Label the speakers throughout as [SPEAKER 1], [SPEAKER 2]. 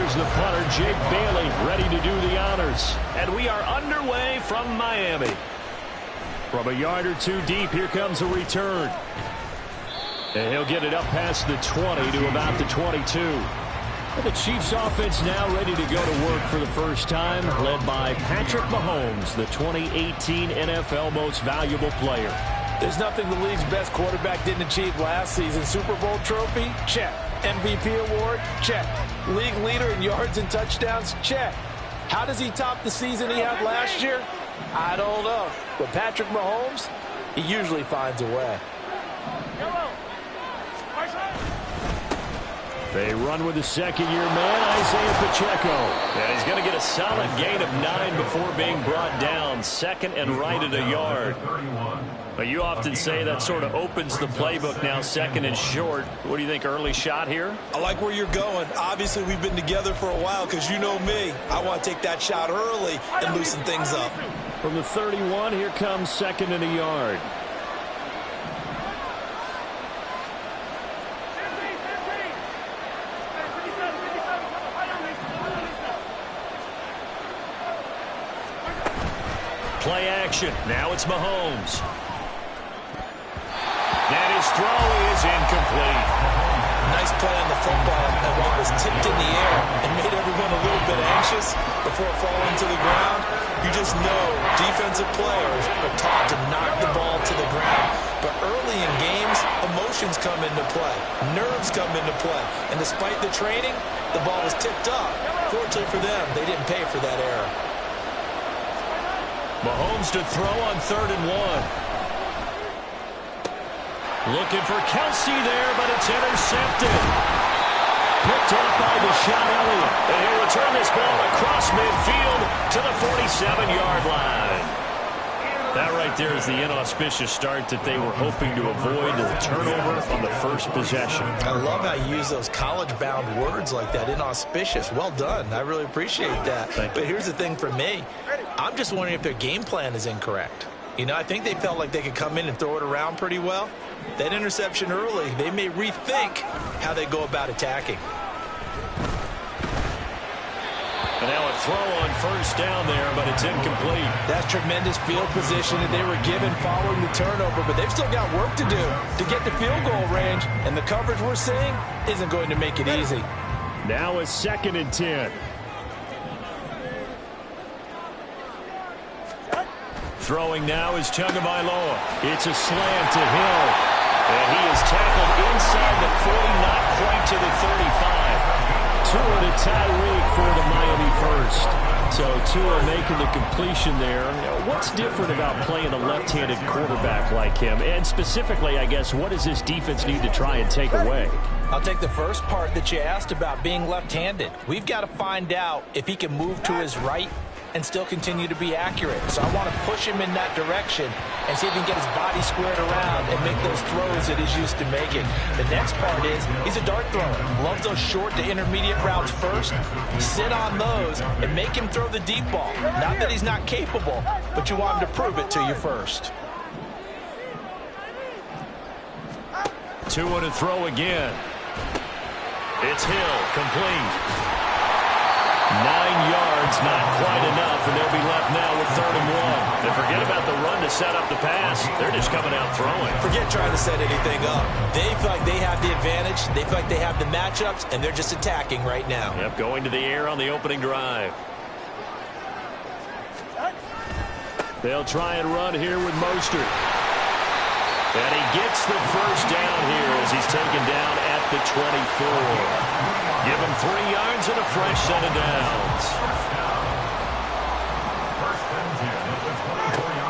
[SPEAKER 1] here's the punter, Jake Bailey, ready to do the honors. And we are underway from Miami. From a yard or two deep, here comes a return. And he'll get it up past the 20 to about the 22. And the Chiefs offense now ready to go to work for the first time, led by Patrick Mahomes, the 2018 NFL Most Valuable Player.
[SPEAKER 2] There's nothing the league's best quarterback didn't achieve last season. Super Bowl trophy? Check. MVP award? Check. League leader in yards and touchdowns? Check. How does he top the season he had last year? I don't know. But Patrick Mahomes, he usually finds a way.
[SPEAKER 1] They run with the second-year man, Isaiah Pacheco. And he's going to get a solid gain of 9 before being brought down. Second and right at a yard. But you often say that sort of opens the playbook now, second and short. What do you think, early shot here?
[SPEAKER 3] I like where you're going. Obviously, we've been together for a while because you know me. I want to take that shot early and loosen things up.
[SPEAKER 1] From the 31, here comes second and a yard. Play action. Now it's Mahomes. And his throw is incomplete.
[SPEAKER 3] Nice play on the football, and while it was tipped in the air and made everyone a little bit anxious before falling to the ground, you just know defensive players are taught to knock the ball to the ground. But early in games, emotions come into play. Nerves come into play. And despite the training, the ball was tipped up. Fortunately for them, they didn't pay for that error.
[SPEAKER 1] Mahomes to throw on 3rd and 1. Looking for Kelsey there, but it's intercepted. Picked off by Deshaun Elliott. And he'll return this ball across midfield to the 47-yard line. That right there is the inauspicious start that they were hoping to avoid, the turnover on the first possession.
[SPEAKER 2] I love how you use those college-bound words like that, inauspicious. Well done. I really appreciate that. But here's the thing for me. I'm just wondering if their game plan is incorrect. You know, I think they felt like they could come in and throw it around pretty well. That interception early, they may rethink how they go about attacking.
[SPEAKER 1] And now a throw on first down there, but it's incomplete.
[SPEAKER 2] That's tremendous field position that they were given following the turnover, but they've still got work to do to get to field goal range, and the coverage we're seeing isn't going to make it easy.
[SPEAKER 1] Now a 2nd and 10. Throwing now is Tagovailoa. It's a slant to Hill. And he is tackled inside the 40, not quite to the 35. Tua to Tyreek for the Miami first. So Tua making the completion there. What's different about playing a left-handed quarterback like him? And specifically, I guess, what does this defense need to try and take away?
[SPEAKER 2] I'll take the first part that you asked about being left-handed. We've got to find out if he can move to his right and still continue to be accurate. So I want to push him in that direction and see if he can get his body squared around and make those throws that he's used to making. The next part is he's a dart thrower. Loves those short to intermediate routes first. Sit on those and make him throw the deep ball. Not that he's not capable, but you want him to prove it to you first.
[SPEAKER 1] Tua to throw again. It's Hill, complete. 9 yards, not quite enough, and they'll be left now with 3rd and 1. And forget about the run to set up the pass. They're just coming out throwing.
[SPEAKER 3] Forget trying to set anything up. They feel like they have the advantage. They feel like they have the matchups, and they're just attacking right now.
[SPEAKER 1] Yep, going to the air on the opening drive. They'll try and run here with Mostert. And he gets the first down here as he's taken down at the 24. Give him 3 yards and a fresh set of downs.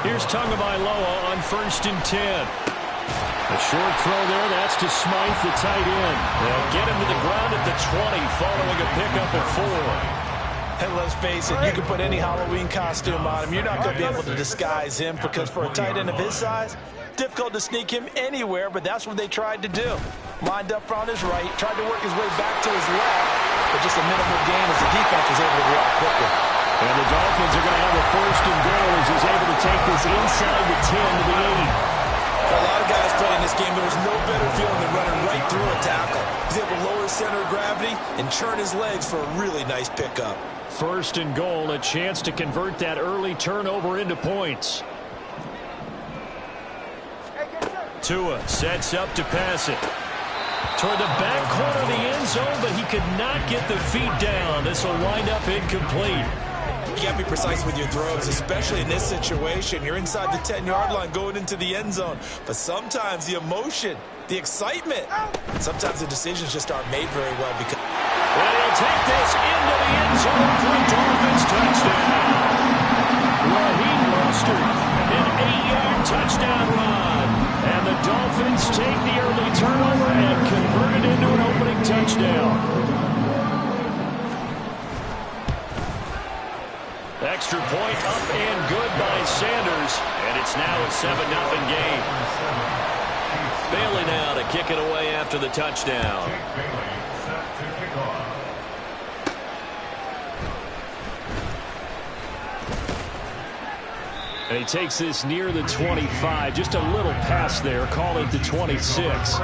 [SPEAKER 1] Here's Tagovailoa on 1st and 10. A short throw there, that's to Smythe, the tight end. They'll get him to the ground at the 20, following a pickup of 4.
[SPEAKER 2] And let's face it, you can put any Halloween costume on him. You're not going to be able to disguise him because for a tight end of his size, difficult to sneak him anywhere, but that's what they tried to do. Lined up on his right, tried to work his way back to his left, but just a minimal gain as the defense was able to react quickly.
[SPEAKER 1] And the Dolphins are going to have a 1st and goal as he's able to take this inside the 10 to the 8.
[SPEAKER 3] For a lot of guys playing this game, there was no better feeling than running right through a tackle. He's able to lower his center of gravity and churn his legs for a really nice pickup.
[SPEAKER 1] First and goal, a chance to convert that early turnover into points. Tua sets up to pass it. Toward the back corner of the end zone, but he could not get the feet down. This will wind up incomplete.
[SPEAKER 3] You got to be precise with your throws, especially in this situation. You're inside the 10-yard line going into the end zone. But sometimes the emotion, the excitement, sometimes the decisions just aren't made very well. Because
[SPEAKER 1] and he'll take this into the end zone for a Dolphins touchdown. Raheem Mostert, an 8-yard touchdown run. And the Dolphins take the early turnover and convert it into an opening touchdown. Extra point up and good by Sanders, and it's now a 7-0 game. Bailey now to kick it away after the touchdown. And he takes this near the 25, just a little pass there, call it the 26.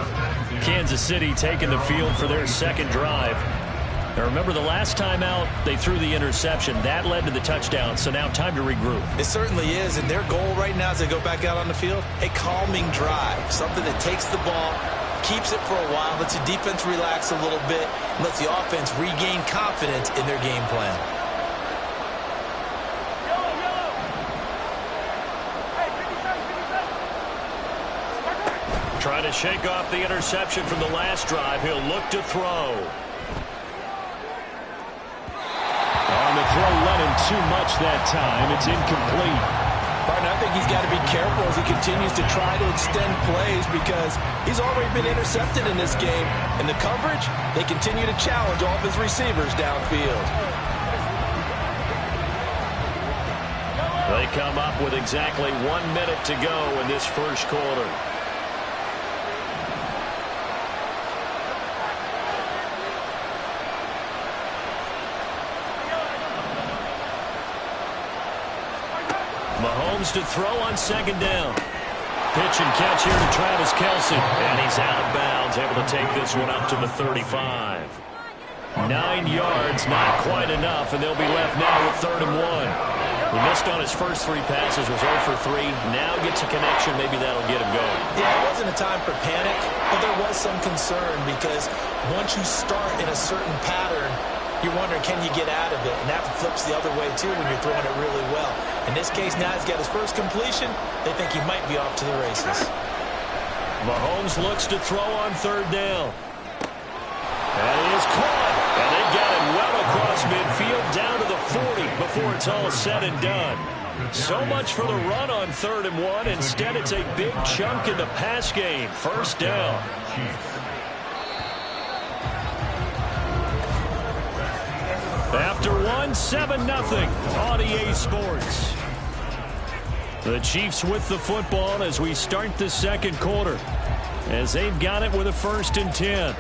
[SPEAKER 1] Kansas City taking the field for their second drive. Now remember, the last time out, they threw the interception. That led to the touchdown, so now time to regroup.
[SPEAKER 2] It certainly is, and their goal right now as they go back out on the field, a calming drive, something that takes the ball, keeps it for a while, lets the defense relax a little bit, and lets the offense regain confidence in their game plan.
[SPEAKER 1] Trying to shake off the interception from the last drive. He'll look to throw. On the throw, let him too much that time. It's incomplete.
[SPEAKER 2] Partner, I think he's got to be careful as he continues to try to extend plays because he's already been intercepted in this game. And the coverage, they continue to challenge all of his receivers downfield.
[SPEAKER 1] They come up with exactly 1 minute to go in this first quarter. Mahomes to throw on second down. Pitch and catch here to Travis Kelce. And he's out of bounds, able to take this one up to the 35. 9 yards, not quite enough, and they'll be left now with 3rd and 1. He missed on his first 3 passes, was 0 for 3. Now gets a connection. Maybe that'll get him going.
[SPEAKER 2] Yeah, it wasn't a time for panic, but there was some concern because once you start in a certain pattern, you're wondering, can you get out of it? And that flips the other way, too, when you're throwing it really well. In this case, now he's got his first completion. They think he might be off to the races.
[SPEAKER 1] Mahomes looks to throw on 3rd down. And he is caught. And they got him well across midfield down to the 40 before it's all said and done. So much for the run on 3rd and 1. Instead, it's a big chunk in the pass game. 1st down. After 1, 7-0 on EA Sports. The Chiefs with the football as we start the second quarter, as they've got it with a 1st and 10.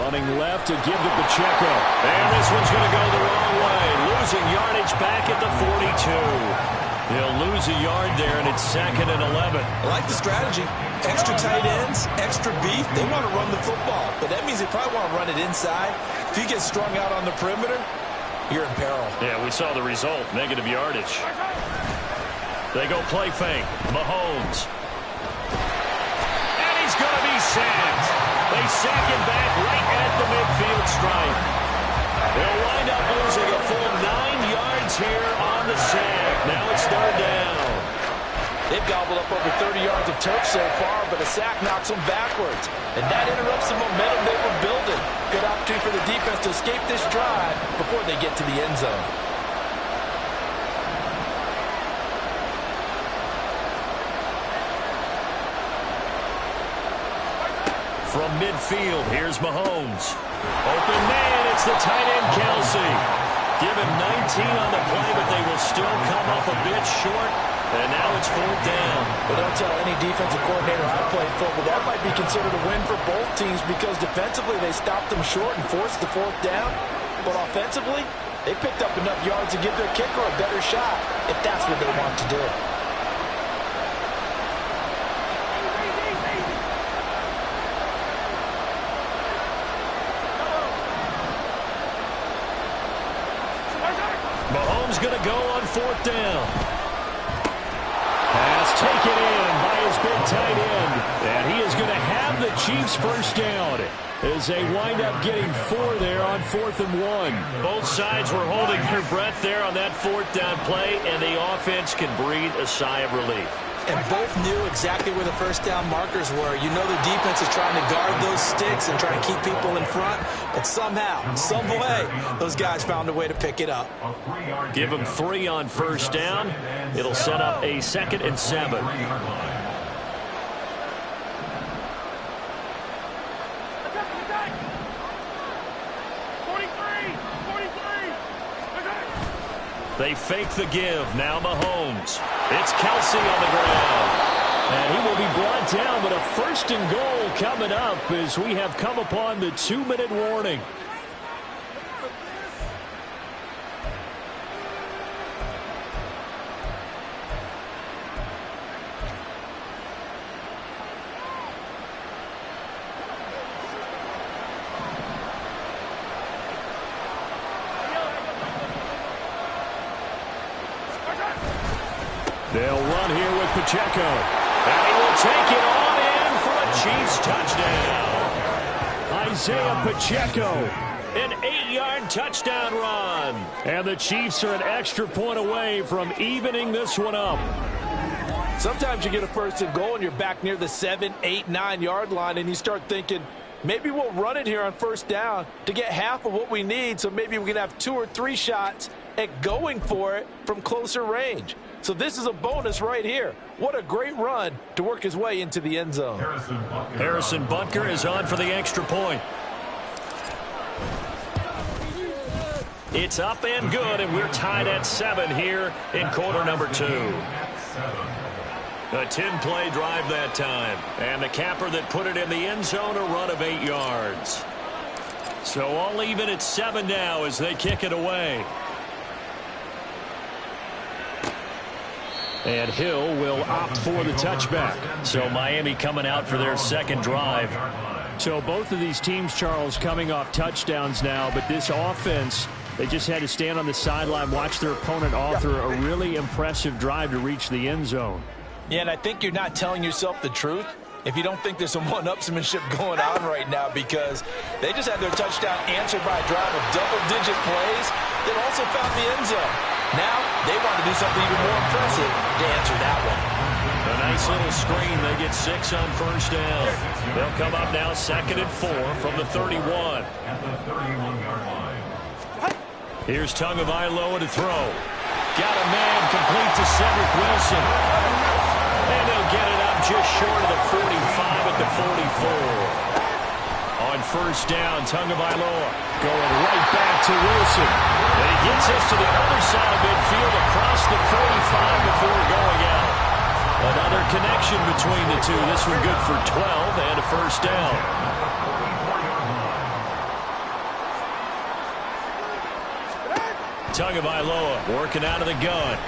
[SPEAKER 1] Running left to give to Pacheco. And this one's going to go the wrong way. Losing yardage back at the 42. He'll lose a yard there, and it's 2nd and 11.
[SPEAKER 3] I like the strategy. Extra tight ends, extra beef. They want to run the football, but that means they probably want to run it inside. If you get strung out on the perimeter, you're in peril.
[SPEAKER 1] Yeah, we saw the result, negative yardage. They go play fake. Mahomes. And he's going to be sacked. They sack him back right at the midfield stripe. They'll wind up losing a full 9 yards here on the sack. Now it's 3rd down.
[SPEAKER 2] They've gobbled up over 30 yards of turf so far, but a sack knocks them backwards. And that interrupts the momentum they were building. Good opportunity for the defense to escape this drive before they get to the end zone.
[SPEAKER 1] From midfield, here's Mahomes. Open man, it's the tight end Kelce. Give him 19 on the play, but they will still come up a bit short. And now it's 4th down.
[SPEAKER 2] But don't tell any defensive coordinator I played football, that might be considered a win for both teams because defensively they stopped them short and forced the 4th down. But offensively, They picked up enough yards to give their kicker a better shot if that's what they want to do.
[SPEAKER 1] Mahomes going to go on 4th down. Pass taken in by his big tight end. And he is going to have the Chiefs first down as they wind up getting 4 there on 4th and 1.
[SPEAKER 4] Both sides were holding their breath there on that 4th down play, and the offense can breathe a sigh of relief.
[SPEAKER 2] And both knew exactly where the first down markers were. You know the defense is trying to guard those sticks and trying to keep people in front. But somehow, some way, those guys found a way to pick it up.
[SPEAKER 4] Give them 3 on first down. It'll set up a 2nd and 7. They fake the give. Now Mahomes. It's Kelsey on the ground.
[SPEAKER 1] And he will be brought down, but a 1st and goal coming up as we have come upon the 2-minute warning. They'll run here with Pacheco.
[SPEAKER 4] And he will take it on in for a Chiefs touchdown.
[SPEAKER 1] Isaiah Pacheco.
[SPEAKER 4] An 8-yard touchdown run.
[SPEAKER 1] And the Chiefs are an extra point away from evening this one up.
[SPEAKER 2] Sometimes you get a 1st and goal and you're back near the 7, 8, 9-yard line and you start thinking, maybe we'll run it here on 1st down to get half of what we need, so maybe we can have 2 or 3 shots at going for it from closer range. So this is a bonus right here. What a great run to work his way into the end zone.
[SPEAKER 4] Harrison Butker is on for the extra point. It's up and good, and we're tied at 7 here in quarter number 2. A 10-play drive that time. And the capper that put it in the end zone, a run of 8 yards. So all even at 7 now as they kick it away.
[SPEAKER 1] And Hill will opt for the touchback.
[SPEAKER 4] So Miami coming out for their 2nd drive.
[SPEAKER 1] So both of these teams, Charles, coming off touchdowns now, but this offense, they just had to stand on the sideline, watch their opponent author a really impressive drive to reach the end zone.
[SPEAKER 2] Yeah, and I think you're not telling yourself the truth if you don't think there's some one-upsmanship going on right now, because they just had their touchdown answered by a drive of double-digit plays that also found the end zone. Now they want to do something even more impressive to answer that one.
[SPEAKER 4] A nice little screen. They get 6 on first down. They'll come up now 2nd and 4 from the 31. Here's Tagovailoa to throw. Got a man complete to Cedric Wilson. And they'll get it up just short of the 45 at the 44. On first down, Tagovailoa
[SPEAKER 1] going right back to Wilson.
[SPEAKER 4] And he gets us to the other side of midfield across the 45 before going out. Another connection between the two. This one good for 12 and a first down. Tagovailoa working out of the gun.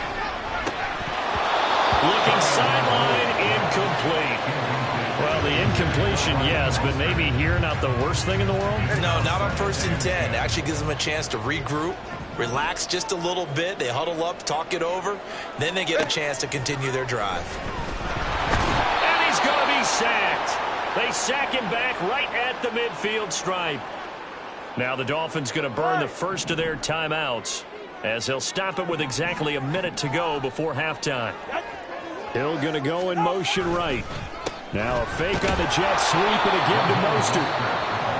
[SPEAKER 4] Looking sideline, incomplete. Well, the incompletion, yes, but maybe here not the worst thing in the world?
[SPEAKER 2] No, not on 1st and 10. It actually gives them a chance to regroup, relax just a little bit. They huddle up, talk it over. Then they get a chance to continue their drive.
[SPEAKER 4] And he's going to be sacked. They sack him back right at the midfield stripe. Now the Dolphins going to burn the first of their timeouts as they'll stop it with exactly a minute to go before halftime.
[SPEAKER 1] Hill going to go in motion right. Now a fake on the jet sweep and a give to Mostert.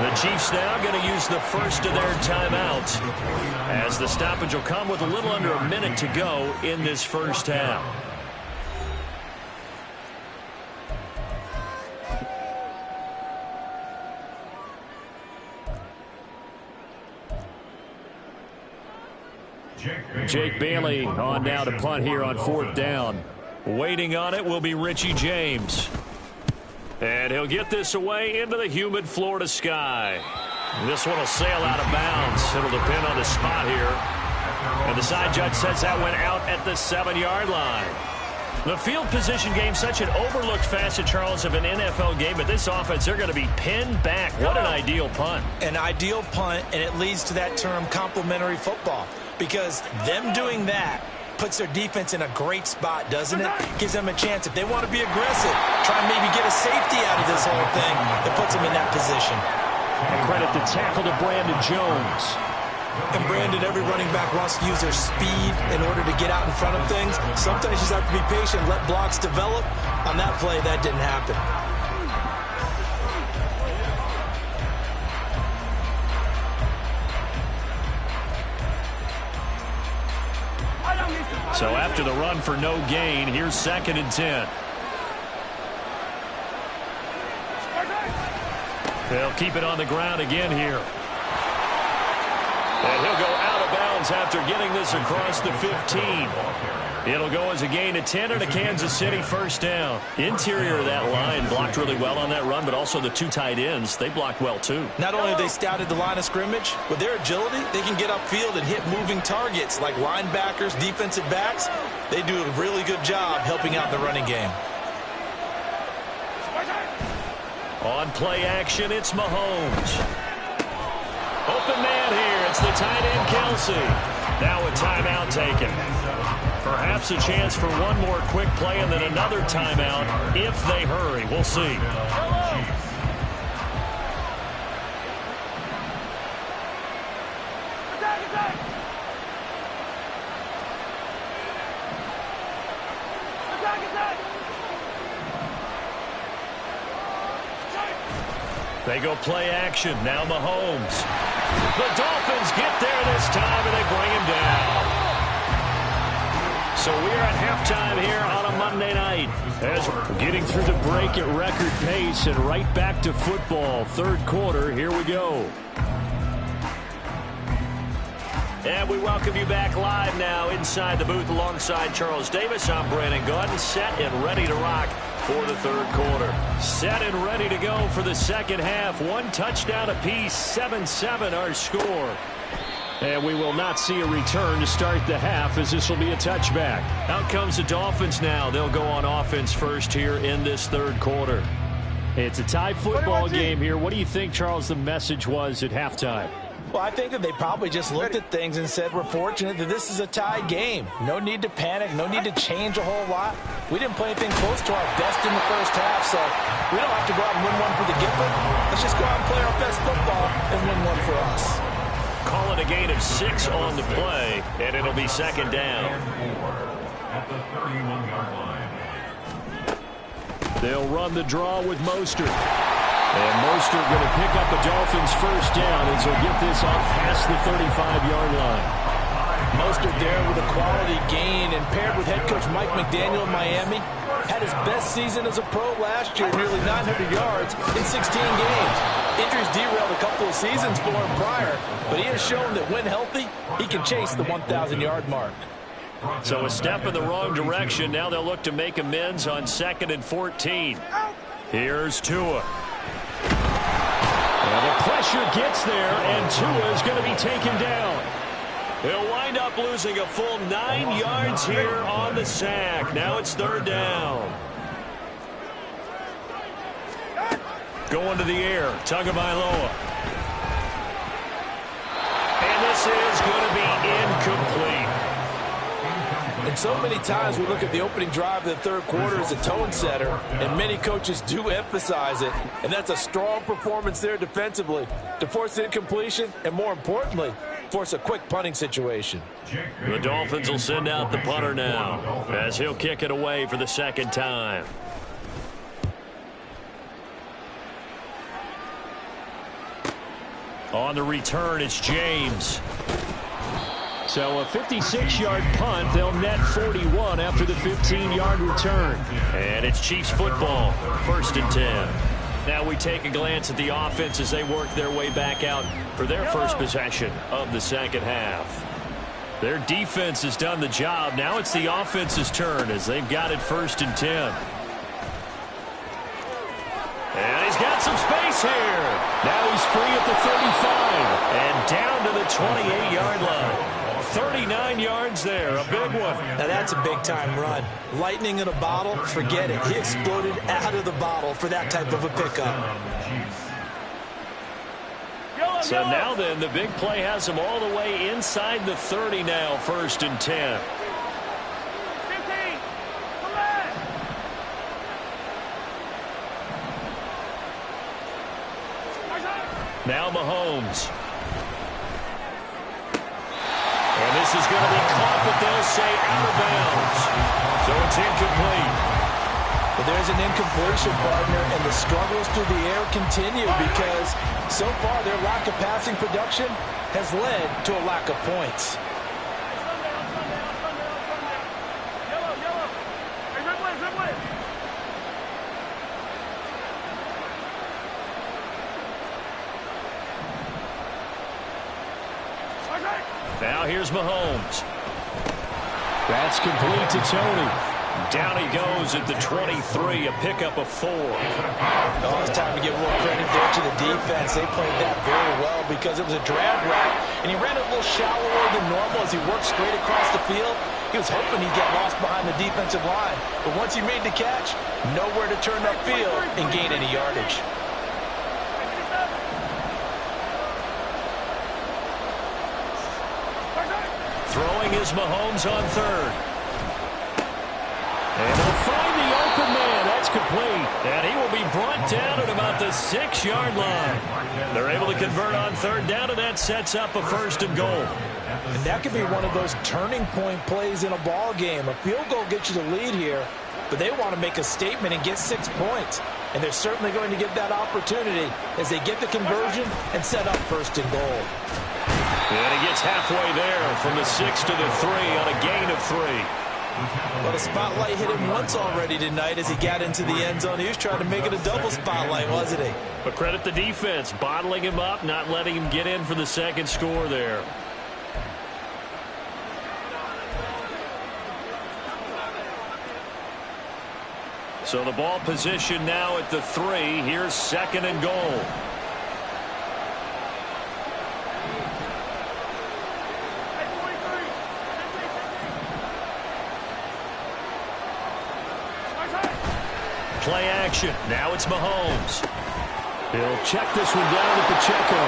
[SPEAKER 4] The Chiefs now going to use the first of their timeouts as the stoppage will come with a little under a minute to go in this first half.
[SPEAKER 1] Jake Bailey on now to punt here on 4th down.
[SPEAKER 4] Waiting on it will be Richie James. And he'll get this away into the humid Florida sky. This one will sail out of bounds. It'll depend on the spot here. And the side judge says that went out at the 7-yard line. The field position game, such an overlooked facet, Charles, of an NFL game, but this offense, they're going to be pinned back. What an ideal punt.
[SPEAKER 2] An ideal punt, and it leads to that term complementary football, because them doing that puts their defense in a great spot, doesn't it? Gives them a chance. If they want to be aggressive, try and maybe get a safety out of this whole thing, it puts them in that position.
[SPEAKER 1] And credit the tackle to Brandon Jones.
[SPEAKER 2] And Brandon, every running back wants to use their speed in order to get out in front of things. Sometimes you just have to be patient, let blocks develop. On that play, that didn't happen.
[SPEAKER 4] So after the run for no gain, here's 2nd and 10. They'll keep it on the ground again here. And he'll go out of bounds after getting this across the 15. It'll go as a gain of 10 and a Kansas City first down. Interior of that line blocked really well on that run, but also the 2 tight ends, they blocked well too.
[SPEAKER 2] Not only have they scouted the line of scrimmage, with their agility, they can get upfield and hit moving targets like linebackers, defensive backs. They do a really good job helping out the running game.
[SPEAKER 4] On play action, it's Mahomes. Open man here. It's the tight end, Kelsey. Now a timeout taken. Perhaps a chance for one more quick play and then another timeout if they hurry. We'll see. They go play action. Now Mahomes. The Dolphins get there this time, and they bring him down. So we're at halftime here on a Monday night. As we're getting through the break at record pace and right back to football. 3rd quarter, here we go. And we welcome you back live now inside the booth alongside Charles Davis. I'm Brandon Gordon, set and ready to rock for the 3rd quarter. Set and ready to go for the 2nd half. 1 touchdown apiece, 7-7 our score. And we will not see a return to start the half, as this will be a touchback. Out comes the Dolphins now. They'll go on offense first here in this 3rd quarter. It's a tie football game here. What do you think, Charles, the message was at halftime?
[SPEAKER 2] Well, I think that they probably just looked at things and said, we're fortunate that this is a tie game. No need to panic. No need to change a whole lot. We didn't play anything close to our best in the first half, so we don't have to go out and win one for the Gipper. Let's just go out and play our best football and win one for us.
[SPEAKER 4] Call it a gain of 6 on the play, and it'll be 2nd down.
[SPEAKER 5] At the 31-yard line.
[SPEAKER 1] They'll run the draw with Mostert. And Mostert going to pick up the Dolphins first down as he'll get this off past the 35-yard line.
[SPEAKER 2] Mostert there with a quality gain, and paired with head coach Mike McDaniel in Miami, had his best season as a pro last year, nearly 900 yards in 16 games. Injuries derailed a couple of seasons for him prior, but he has shown that when healthy, he can chase the 1,000-yard mark.
[SPEAKER 4] So a step in the wrong direction. Now they'll look to make amends on 2nd and 14. Here's Tua.
[SPEAKER 1] And the pressure gets there, and Tua is going to be taken down.
[SPEAKER 4] They'll wind up losing a full 9 yards here on the sack. Now it's 3rd down. Going to the air, Tagovailoa. And this is going to be incomplete.
[SPEAKER 2] And so many times we look at the opening drive of the 3rd quarter as a tone setter, and many coaches do emphasize it. And that's a strong performance there defensively to force incompletion and, more importantly, force a quick punting situation.
[SPEAKER 4] The Dolphins will send out the punter now as he'll kick it away for the 2nd time. On the return, it's James.
[SPEAKER 1] So a 56-yard punt. They'll net 41 after the 15-yard return.
[SPEAKER 4] And it's Chiefs football, 1st and 10. Now we take a glance at the offense as they work their way back out for their first possession of the 2nd half. Their defense has done the job. Now it's the offense's turn as they've got it 1st and 10. And he's got some space here.
[SPEAKER 1] Now he's free at the 35.
[SPEAKER 4] And down to the 28-yard line. 39 yards there, a big one.
[SPEAKER 2] Now that's a big-time run. Lightning in a bottle, forget it. He exploded out of the bottle for that type of a pickup.
[SPEAKER 4] So now then, the big play has him all the way inside the 30 now, 1st and 10. Now Mahomes. And this is going to be caught, but they'll say out of bounds. So it's incomplete.
[SPEAKER 2] But there's an incompletion, partner, and the struggles through the air continue because so far their lack of passing production has led to a lack of points.
[SPEAKER 4] Now here's Mahomes. That's complete to Tony. Down he goes at the 23, a pickup of 4.
[SPEAKER 2] Oh, it's time to give a little credit there to the defense. They played that very well because it was a drag route, and he ran it a little shallower than normal as he worked straight across the field. He was hoping he'd get lost behind the defensive line, but once he made the catch, nowhere to turn upfield and gain any yardage.
[SPEAKER 4] Throwing is Mahomes on 3rd. And they'll find the open man. That's complete. And he will be brought down at about the 6-yard line. They're able to convert on 3rd down, and that sets up a 1st and goal.
[SPEAKER 2] And that could be one of those turning point plays in a ball game. A field goal gets you the lead here, but they want to make a statement and get 6 points. And they're certainly going to get that opportunity as they get the conversion and set up 1st and goal.
[SPEAKER 4] And he gets halfway there from the 6 to the 3 on a gain of 3.
[SPEAKER 2] But a spotlight hit him once already tonight as he got into the end zone. He was trying to make it a double spotlight, wasn't he?
[SPEAKER 4] But credit the defense, bottling him up, not letting him get in for the 2nd score there. So the ball position now at the 3. Here's 2nd and goal. Play action. Now it's Mahomes. He'll check this one down to Pacheco.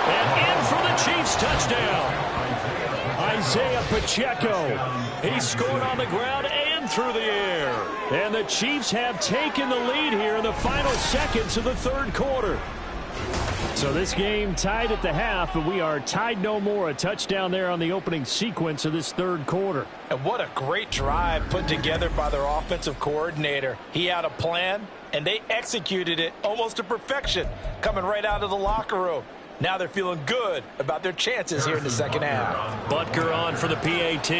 [SPEAKER 4] And in for the Chiefs touchdown. Isaiah Pacheco. He scored on the ground and through the air. And the Chiefs have taken the lead here in the final seconds of the 3rd quarter. So this game tied at the half, but we are tied no more. A touchdown there on the opening sequence of this 3rd quarter.
[SPEAKER 2] And what a great drive put together by their offensive coordinator. He had a plan, and they executed it almost to perfection, coming right out of the locker room. Now they're feeling good about their chances here in the 2nd half.
[SPEAKER 4] Butker on for the PAT.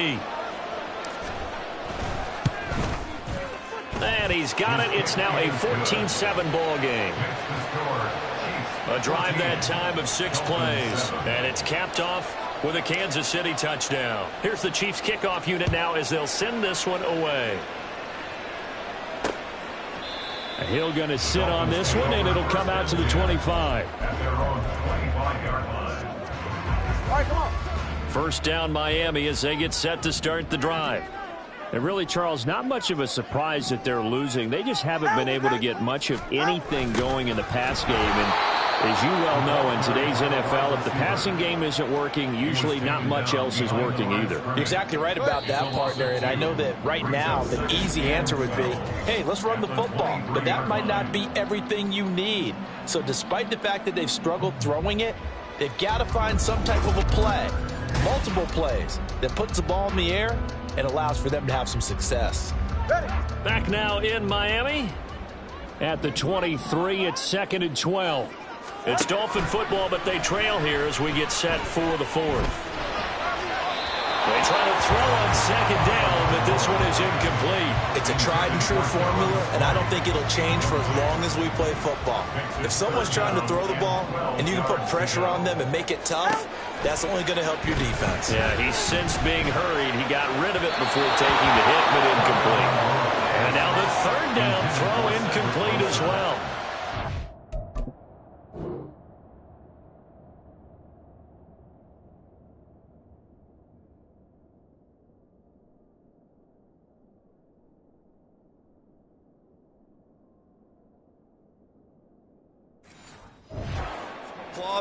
[SPEAKER 4] And he's got it. It's now a 14-7 ball game. A drive that time of 6 plays. And it's capped off with a Kansas City touchdown. Here's the Chiefs kickoff unit now as they'll send this one away. Hill going to sit on this one, and it'll come out to the 25.
[SPEAKER 6] All right, come on.
[SPEAKER 4] 1st down Miami as they get set to start the drive. And really, Charles, not much of a surprise that they're losing. They just haven't been able to get much of anything going in the pass game. And as you well know, in today's NFL, if the passing game isn't working, usually not much else is working either.
[SPEAKER 2] You're exactly right about that, partner. And I know that right now the easy answer would be, hey, let's run the football. But that might not be everything you need. So despite the fact that they've struggled throwing it, they've got to find some type of a play, multiple plays, that puts the ball in the air and allows for them to have some success.
[SPEAKER 4] Back now in Miami at the 23. It's 2nd and 12. It's Dolphin football, but they trail here as we get set for the 4th. They try to throw on 2nd down, but this one is incomplete.
[SPEAKER 2] It's a tried and true formula, and I don't think it'll change for as long as we play football. If someone's trying to throw the ball and you can put pressure on them and make it tough, that's only going to help your defense.
[SPEAKER 4] Yeah, he's since being hurried. He got rid of it before taking the hit, but incomplete. And now the 3rd down throw incomplete as well.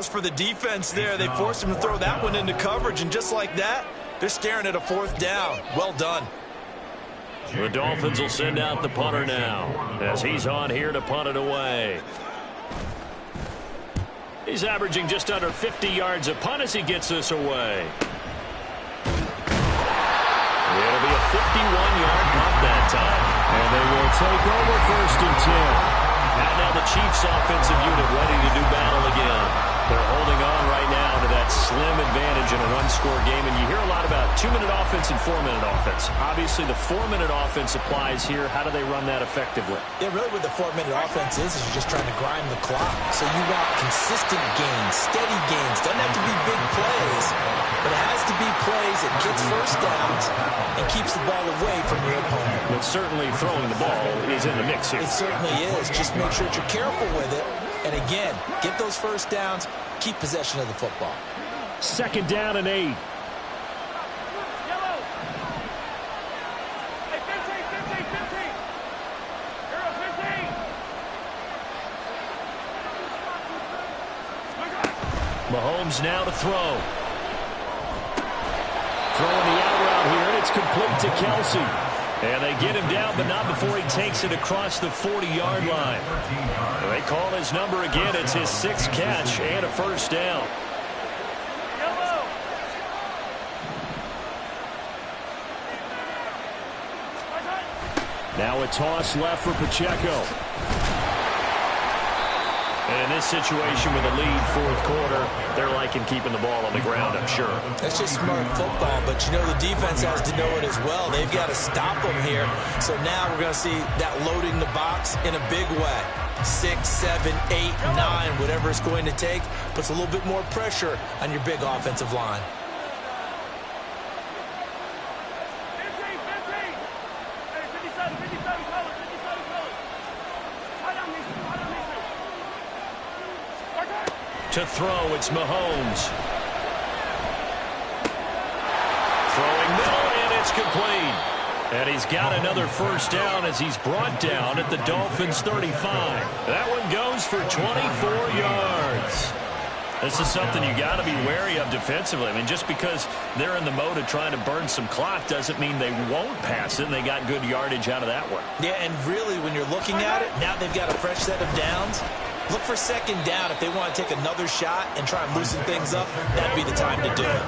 [SPEAKER 3] pause for the defense there. They forced him to throw that one into coverage, and just like that, they're staring at a 4th down. Well done.
[SPEAKER 4] The Dolphins will send out the punter now as he's on here to punt it away. He's averaging just under 50 yards a punt as he gets this away. It'll be a 51-yard punt that time.
[SPEAKER 1] And they will take over 1st and 10.
[SPEAKER 4] And now the Chiefs offensive unit ready to do battle again. They're holding on right now to that slim advantage in a one-score game. And you hear a lot about 2-minute offense and 4-minute offense. Obviously, the 4-minute offense applies here. How do they run that effectively?
[SPEAKER 2] Yeah, really what the 4-minute offense is you're just trying to grind the clock. So you want consistent gains, steady gains. Doesn't have to be big plays, but it has to be plays that gets 1st downs and keeps the ball away from your opponent.
[SPEAKER 4] But certainly throwing the ball is in the mix here.
[SPEAKER 2] It certainly is. Just make sure that you're careful with it. And again, get those 1st downs, keep possession of the football.
[SPEAKER 1] 2nd down and 8.
[SPEAKER 4] Mahomes now to throw. Throwing the out route here, and it's complete to Kelsey. And they get him down, but not before he takes it across the 40-yard line. They call his number again. It's his 6th catch and a 1st down.
[SPEAKER 1] Now a toss left for Pacheco.
[SPEAKER 4] And in this situation with a lead 4th quarter, they're liking keeping the ball on the ground, I'm sure.
[SPEAKER 2] That's just smart football, but you know the defense has to know it as well. They've got to stop them here. So now we're going to see that loading the box in a big way. 6, 7, 8, 9, whatever it's going to take, puts a little bit more pressure on your big offensive line.
[SPEAKER 4] To throw, it's Mahomes. Throwing middle, and it's complete. And he's got another 1st down as he's brought down at the Dolphins' 35. That one goes for 24 yards. This is something you got to be wary of defensively. I mean, just because they're in the mode of trying to burn some clock doesn't mean they won't pass it, and they got good yardage out of that one.
[SPEAKER 2] Yeah, and really, when you're looking at it, now they've got a fresh set of downs. Look for 2nd down. If they want to take another shot and try and loosen things up, that'd be the time to do it.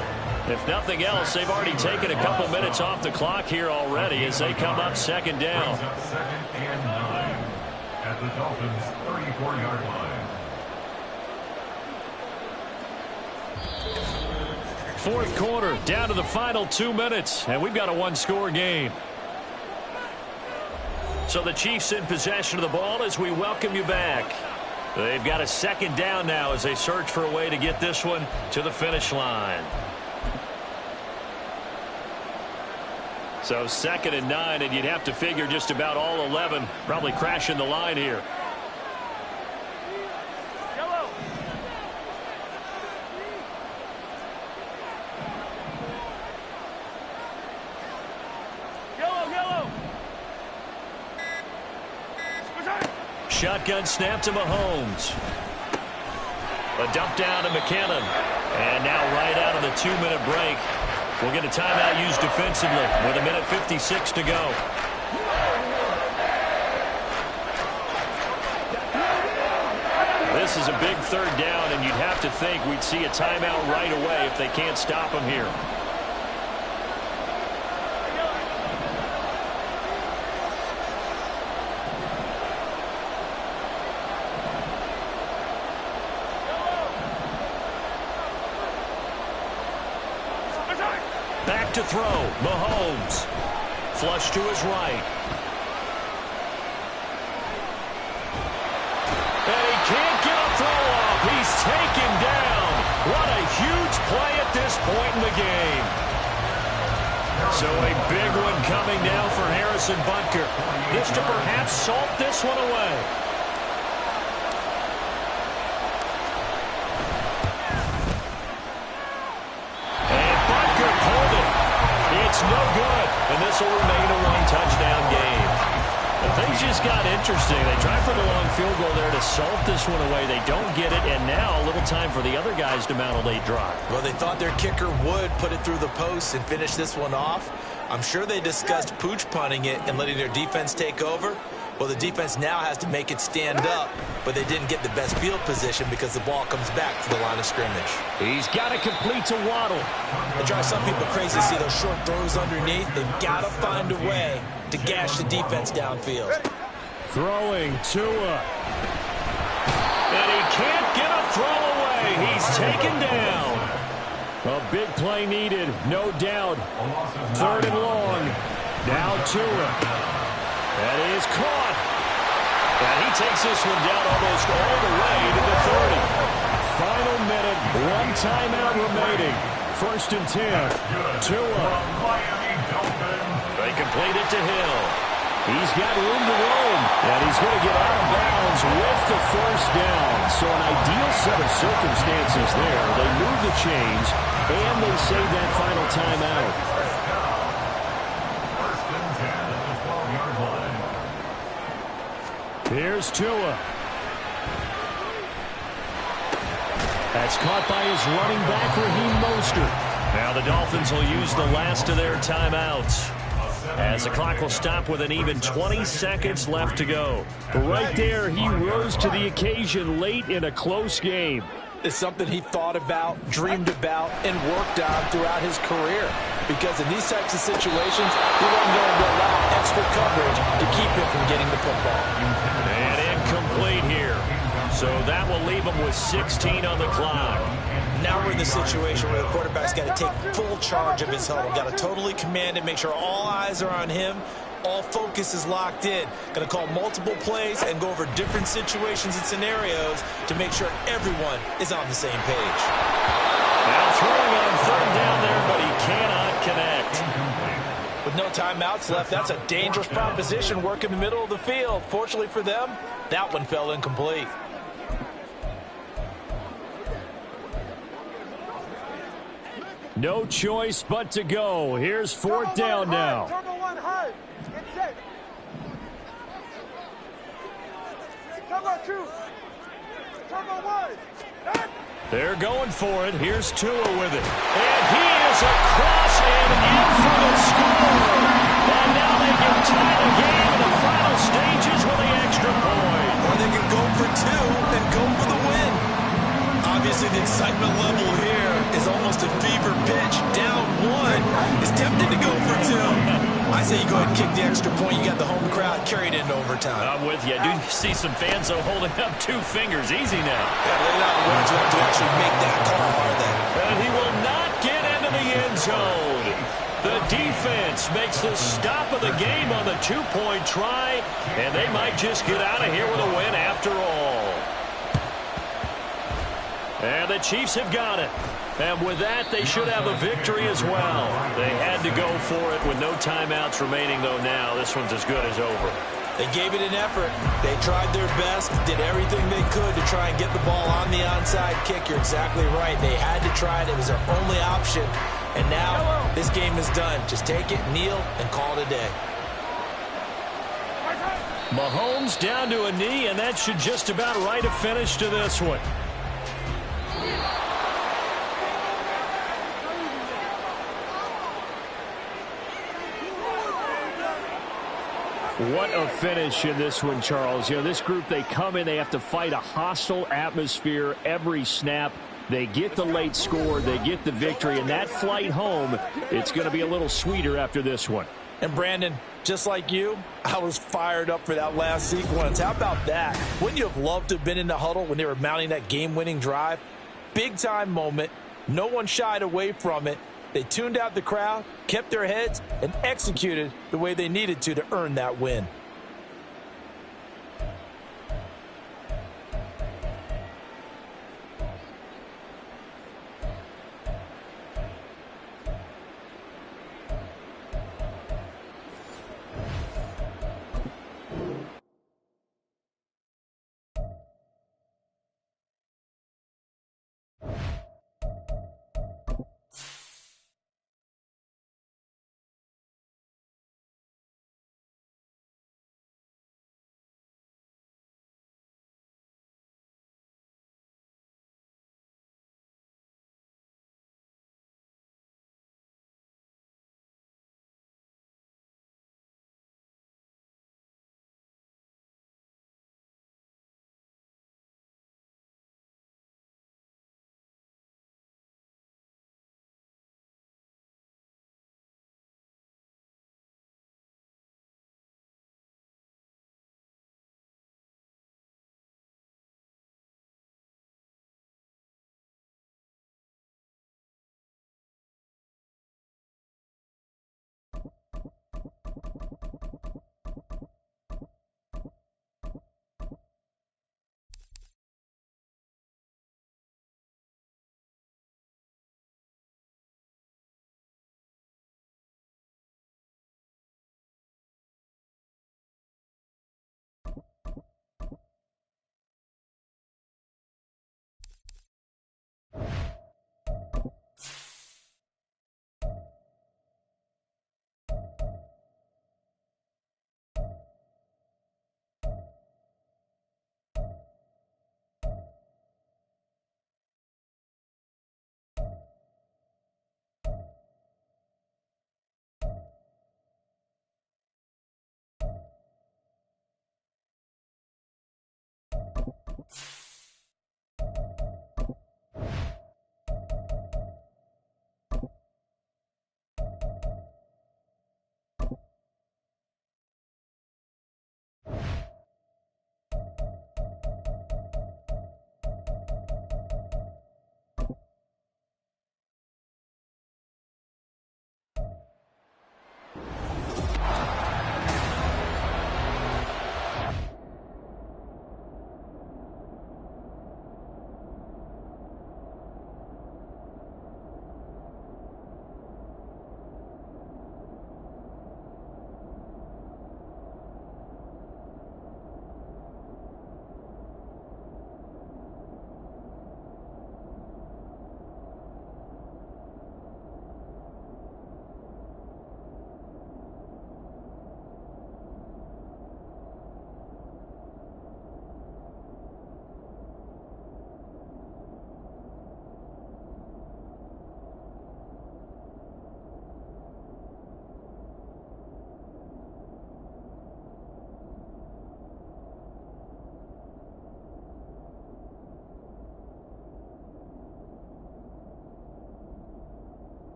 [SPEAKER 4] If nothing else, they've already taken a couple minutes off the clock here already as they come up 2nd down.
[SPEAKER 5] 2nd and 9 at the Dolphins' 34-yard line.
[SPEAKER 4] 4th quarter, down to the final 2 minutes, and we've got a one-score game. So the Chiefs in possession of the ball as we welcome you back. They've got a 2nd down now as they search for a way to get this one to the finish line. So 2nd and 9, and you'd have to figure just about all 11 probably crashing the line here. Shotgun snap to Mahomes. A dump down to McKinnon. And now right out of the 2-minute break, we'll get a timeout used defensively with 1:56 to go. This is a big 3rd down, and you'd have to think we'd see a timeout right away if they can't stop him here. Back to throw, Mahomes. Flush to his right. And he can't get a throw off. He's taken down. What a huge play at this point in the game. So a big one coming now for Harrison Butker. This to perhaps salt this one away. It's no good, and this will remain a one-touchdown game. Things just got interesting. They tried for the long field goal there to salt this one away. They don't get it, and now a little time for the other guys to mount a late drive.
[SPEAKER 2] Well, they thought their kicker would put it through the post and finish this one off. I'm sure they discussed pooch punting it and letting their defense take over. Well, the defense now has to make it stand up, but they didn't get the best field position because the ball comes back to the line of scrimmage.
[SPEAKER 1] He's got it complete to Waddle.
[SPEAKER 2] It drives some people crazy to see those short throws underneath. They've got to find a way to gash the defense downfield.
[SPEAKER 1] Throwing Tua.
[SPEAKER 4] And he can't get a throw away. He's taken down.
[SPEAKER 1] A big play needed, no doubt. 3rd and long. Now Tua. That is caught.
[SPEAKER 4] And he takes this one down almost all the way to the 30.
[SPEAKER 1] Final minute, 1 timeout remaining. 1st and 10. Tua.
[SPEAKER 4] They complete it to Hill.
[SPEAKER 1] He's got room to roam, and he's going to get out of bounds with the 1st down. So an ideal set of circumstances there. They move the chains, and they save that final timeout. Here's Tua. That's caught by his running back, Raheem Mostert.
[SPEAKER 4] Now the Dolphins will use the last of their timeouts, as the clock will stop with an even 20 seconds left to go.
[SPEAKER 1] Right there, he rose to the occasion late in a close game.
[SPEAKER 2] It's something he thought about, dreamed about, and worked on throughout his career. Because in these types of situations, he wasn't going to allow extra coverage to keep him from getting the football.
[SPEAKER 4] And incomplete here. So that will leave him with 16 on the clock.
[SPEAKER 2] Now we're in the situation where the quarterback's got to take full charge of his huddle. Got to totally command it, make sure all eyes are on him. All focus is locked in. Going to call multiple plays and go over different situations and scenarios to make sure everyone is on the same page.
[SPEAKER 4] Now throwing on 3rd down there, but he cannot connect.
[SPEAKER 2] With no timeouts left, that's a dangerous proposition. Work in the middle of the field. Fortunately for them, that one fell incomplete.
[SPEAKER 1] No choice but to go. Here's 4th down now.
[SPEAKER 6] Turbo 1 hard. Get set. Turbo 2. Turbo 1.
[SPEAKER 4] They're going for it. Here's Tua with it. And he is across and in for the score. And now they can tie the game in the final stages with the extra point.
[SPEAKER 3] Or they can go for 2 and go for the win. Obviously, the excitement level here is almost a fever pitch. Down 1 is tempted to go for 2. I say you go ahead and kick the extra point. You got the home crowd carried into overtime.
[SPEAKER 4] I'm with you. I do see some fans, though, holding up 2 fingers. Easy now.
[SPEAKER 3] Yeah, they're not the ones who have to actually make that call, are they?
[SPEAKER 4] And he will not get into the end zone. The defense makes the stop of the game on the 2-point try, and they might just get out of here with a win after all. And the Chiefs have got it. And with that, they should have a victory as well. They had to go for it with no timeouts remaining, though now this one's as good as over.
[SPEAKER 2] They gave it an effort. They tried their best, did everything they could to try and get the ball on the onside kick. You're exactly right. They had to try it. It was their only option. And now this game is done. Just take it, kneel, and call it a day.
[SPEAKER 1] Mahomes down to a knee, and that should just about write a finish to this one. What a finish in this one, Charles. You know, this group, they come in, they have to fight a hostile atmosphere every snap. They get the late score, they get the victory, and that flight home, it's going to be a little sweeter after this one.
[SPEAKER 2] And Brandon, just like you, I was fired up for that last sequence. How about that? Wouldn't you have loved to have been in the huddle when they were mounting that game-winning drive? Big-time moment. No one shied away from it. They tuned out the crowd, kept their heads, and executed the way they needed to earn that win.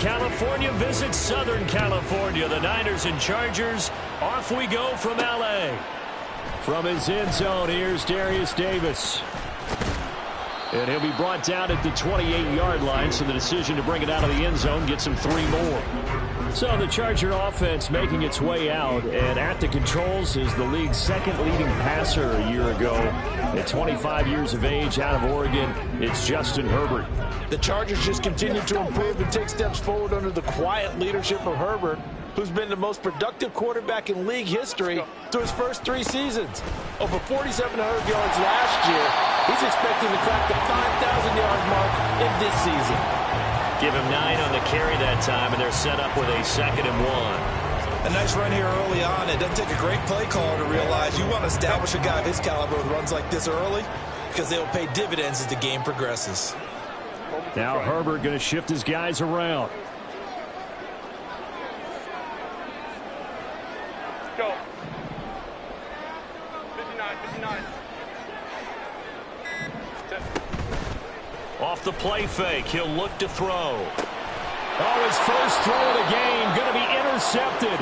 [SPEAKER 4] California visits Southern California. The Niners and Chargers, off we go from L.A.
[SPEAKER 1] From his end zone, here's Darius Davis. And he'll be brought down at the 28-yard line, so the decision to bring it out of the end zone gets him 3 more. So the Charger offense making its way out, and at the controls is the league's second leading passer a year ago. At 25 years of age, out of Oregon, it's Justin Herbert.
[SPEAKER 2] The Chargers just continue to improve and take steps forward under the quiet leadership of Herbert, who's been the most productive quarterback in league history through his first 3 seasons. Over 4,700 yards last year. He's expecting to crack the 5,000-yard mark in this season.
[SPEAKER 4] Give him 9 on the carry that time, and they're set up with a 2nd and 1.
[SPEAKER 3] A nice run here early on. It doesn't take a great play caller to realize you want to establish a guy of his caliber with runs like this early because they will pay dividends as the game progresses.
[SPEAKER 1] Now Herbert going to shift his guys around.
[SPEAKER 6] Go. 59, 59.
[SPEAKER 4] Off the play fake, he'll look to throw.
[SPEAKER 1] Oh, his first throw of the game going to be intercepted.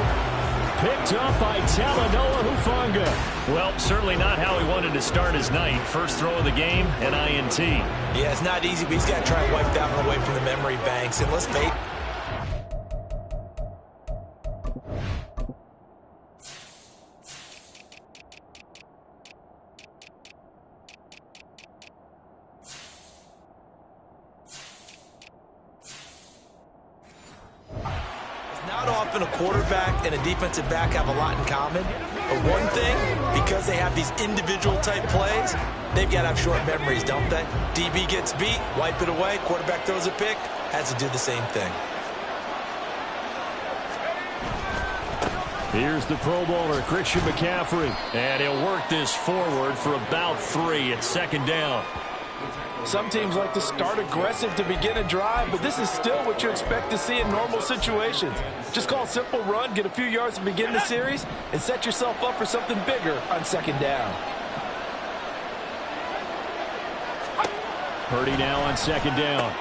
[SPEAKER 1] Picked up by Talanoa Hufanga.
[SPEAKER 4] Well, certainly not how he wanted to start his night. First throw of the game, an INT.
[SPEAKER 2] Yeah, it's not easy, but he's got to try and wipe that one away from the memory banks. And let's face it. A quarterback and a defensive back have a lot in common. But one thing, because they have these individual type plays, they've got to have short memories, don't they? DB gets beat, wipe it away, quarterback throws a pick, has to do the same thing.
[SPEAKER 1] Here's the Pro Bowler, Christian McCaffrey.
[SPEAKER 4] And he'll work this forward for about 3 at 2nd down.
[SPEAKER 2] Some teams like to start aggressive to begin a drive, but this is still what you expect to see in normal situations. Just call a simple run, get a few yards to begin the series, and set yourself up for something bigger on 2nd down.
[SPEAKER 1] Purdy now on 2nd down.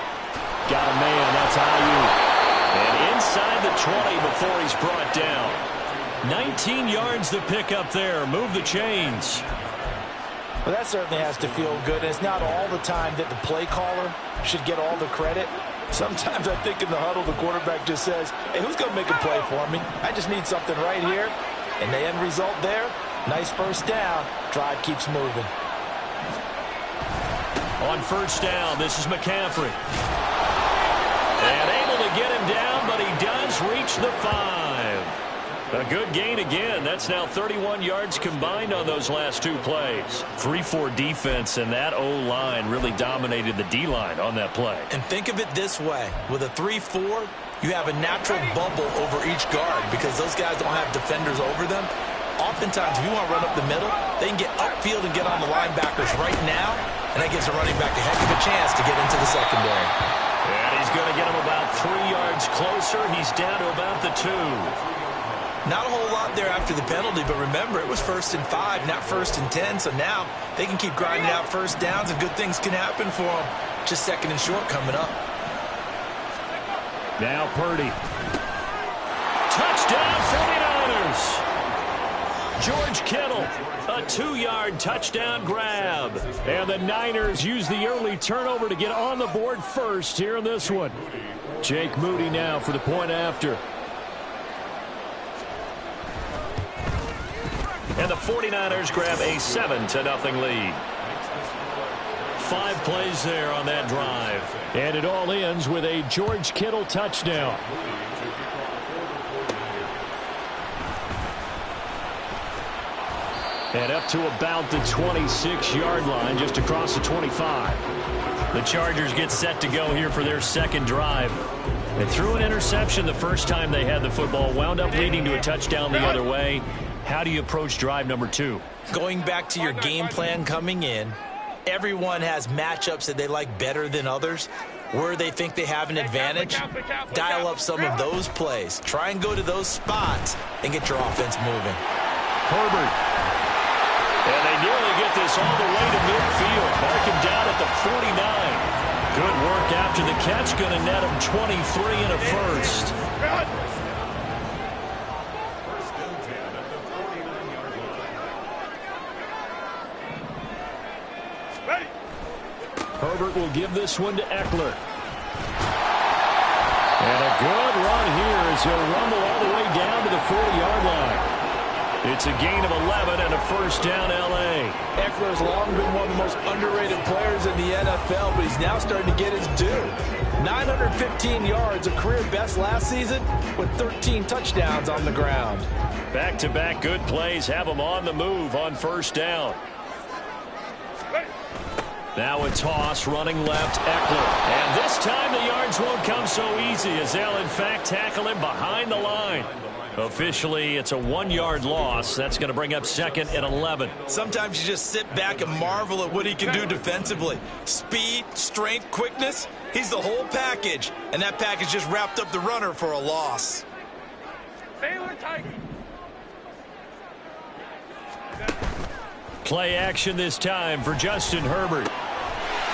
[SPEAKER 1] Got a man, that's Ayuk.
[SPEAKER 4] And inside the 20 before he's brought down. 19 yards to pick up there. Move the chains.
[SPEAKER 2] Well, that certainly has to feel good. And it's not all the time that the play caller should get all the credit. Sometimes I think in the huddle, the quarterback just says, hey, who's going to make a play for me? I just need something right here. And the end result there, nice first down. Drive keeps moving.
[SPEAKER 4] On 1st down, this is McCaffrey. And able to get him down, but he does reach the 5. A good gain again. That's now 31 yards combined on those last 2 plays. 3-4 defense, and that O-line really dominated the D-line on that play.
[SPEAKER 2] And think of it this way. With a 3-4, you have a natural bubble over each guard because those guys don't have defenders over them. Oftentimes, if you want to run up the middle, they can get upfield and get on the linebackers right now, and that gives a running back a heck of a chance to get into the secondary.
[SPEAKER 4] And he's going to get him about 3 yards closer. He's down to about the 2.
[SPEAKER 2] Not a whole lot there after the penalty, but remember, it was 1st and 5, not 1st and 10, so now they can keep grinding out 1st downs, and good things can happen for them. Just 2nd and short coming up.
[SPEAKER 1] Now Purdy.
[SPEAKER 4] Touchdown 49ers! George Kittle, a 2-yard touchdown grab.
[SPEAKER 1] And the Niners use the early turnover to get on the board first here in this one. Jake Moody now for the point after.
[SPEAKER 4] And the 49ers grab a 7-0 lead.
[SPEAKER 1] 5 plays there on that drive. And it all ends with a George Kittle touchdown. And up to about the 26-yard line, just across the 25.
[SPEAKER 4] The Chargers get set to go here for their 2nd drive. They threw an interception the first time they had the football, wound up leading to a touchdown the other way. How do you approach drive number 2?
[SPEAKER 2] Going back to your game plan coming in, everyone has matchups that they like better than others. Where they think they have an advantage, dial up some of those plays. Try and go to those spots and get your offense moving.
[SPEAKER 1] Herbert.
[SPEAKER 4] And they nearly get this all the way to midfield. Mark him down at the 49. Good work after the catch. Going to net him 23 and a first. Herbert will give this one to Eckler. And a good run here as he'll rumble all the way down to the 40-yard line. It's a gain of 11 and a first down, L.A.
[SPEAKER 2] Eckler's long been one of the most underrated players in the NFL, but he's now starting to get his due. 915 yards, a career best last season, with 13 touchdowns on the ground.
[SPEAKER 4] Back-to-back good plays have him on the move on first down. Now a toss, running left, Eckler. And this time the yards won't come so easy as they'll, in fact, tackle him behind the line. Officially, it's a 1-yard loss. That's going to bring up second and 11.
[SPEAKER 3] Sometimes you just sit back and marvel at what he can do defensively. Speed, strength, quickness. He's the whole package. And that package just wrapped up the runner for a loss.
[SPEAKER 6] Baylor Tigers.
[SPEAKER 4] Play action this time for Justin Herbert.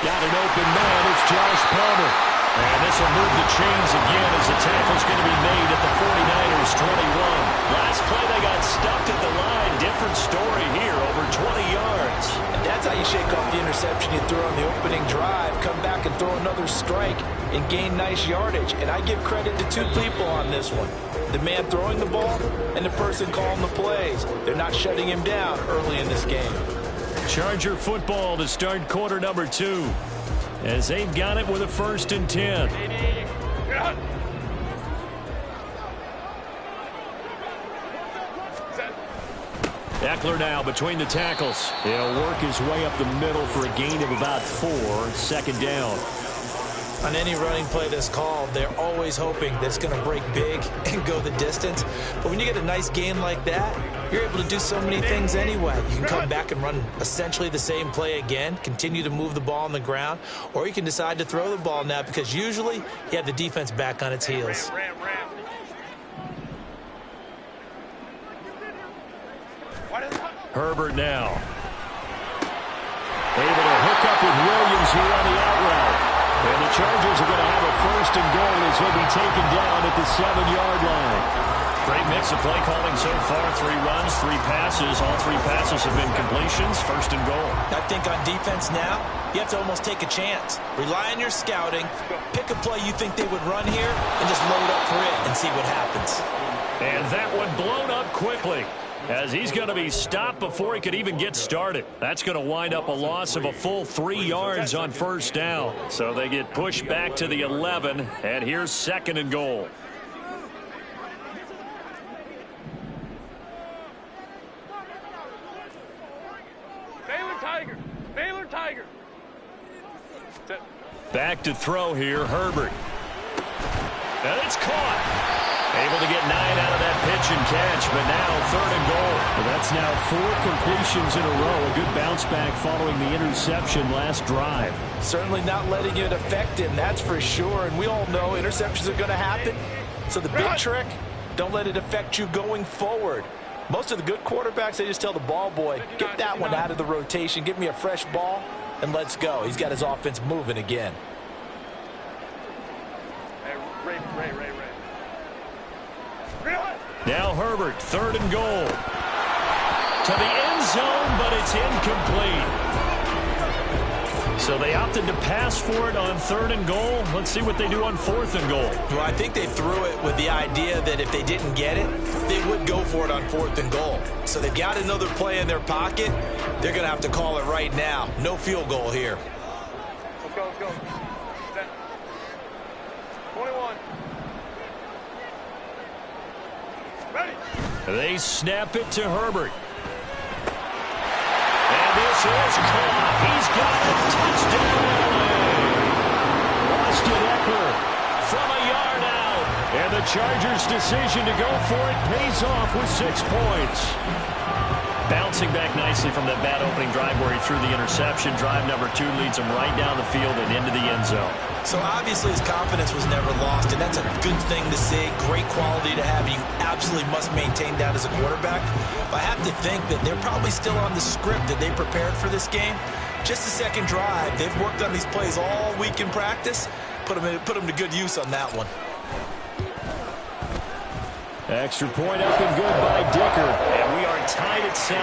[SPEAKER 4] Got an open man. It's Josh Palmer. And this will move the chains again as the tackle's going to be made at the 49ers 21. Last play they got stuffed at the line. Different story here, over 20 yards.
[SPEAKER 2] And that's how you shake off the interception you threw on the opening drive. Come back and throw another strike and gain nice yardage. And I give credit to two people on this one. The man throwing the ball and the person calling the plays. They're not shutting him down early in this game.
[SPEAKER 4] Charger football to start quarter number 2. As they've got it with a 1st and 10. Eckler now between the tackles. He'll work his way up the middle for a gain of about 4. 2nd down.
[SPEAKER 2] On any running play that's called, they're always hoping that it's going to break big and go the distance. But when you get a nice gain like that, you're able to do so many things anyway. You can come back and run essentially the same play again, continue to move the ball on the ground, or you can decide to throw the ball now because usually you have the defense back on its heels.
[SPEAKER 4] Herbert now. Able to hook up with Williams here on the out route. And the Chargers are going to have a 1st and goal as he'll be taken down at the 7-yard line. Great mix of play calling so far. 3 runs, 3 passes. All 3 passes have been completions. 1st and goal.
[SPEAKER 2] I think on defense now, you have to almost take a chance. Rely on your scouting. Pick a play you think they would run here and just load up for it and see what happens.
[SPEAKER 4] And that one blown up quickly as he's going to be stopped before he could even get started. That's going to wind up a loss of a full 3 yards on 1st down. So they get pushed back to the 11, and here's 2nd and goal.
[SPEAKER 6] Baylor Tigers. Baylor Tigers.
[SPEAKER 4] Back to throw here, Herbert. And it's caught. Able to get 9 out of that pitch and catch, but now 3rd and goal. Well, that's now 4 completions in a row. A good bounce back following the interception last drive.
[SPEAKER 2] Certainly not letting it affect him, that's for sure. And we all know interceptions are going to happen. So the big trick, don't let it affect you going forward. Most of the good quarterbacks, they just tell the ball boy, get that one out of the rotation, give me a fresh ball, and let's go. He's got his offense moving again.
[SPEAKER 6] Ray.
[SPEAKER 4] Now Herbert, 3rd and goal. To the end zone, but it's incomplete. So they opted to pass for it on 3rd and goal. Let's see what they do on 4th and goal.
[SPEAKER 3] Well, I think they threw it with the idea that if they didn't get it, they would go for it on 4th and goal. So they've got another play in their pocket. They're going to have to call it right now. No field goal here.
[SPEAKER 6] Let's go. 21. Ready.
[SPEAKER 4] They snap it to Herbert. And this is caught. He's got a touchdown. Austin Eckler from a yard out. And the Chargers' decision to go for it pays off with 6 points. Bouncing back nicely from that bad opening drive where he threw the interception. Drive number 2 leads him right down the field and into the end zone.
[SPEAKER 3] So obviously his confidence was never lost, and that's a good thing to see. Great quality to have. You absolutely must maintain that as a quarterback. But I have to think that they're probably still on the script that they prepared for this game. just a second drive. They've worked on these plays all week in practice. Put them to good use on that one.
[SPEAKER 1] Extra point up and good by Dicker.
[SPEAKER 4] And we are tied at 7.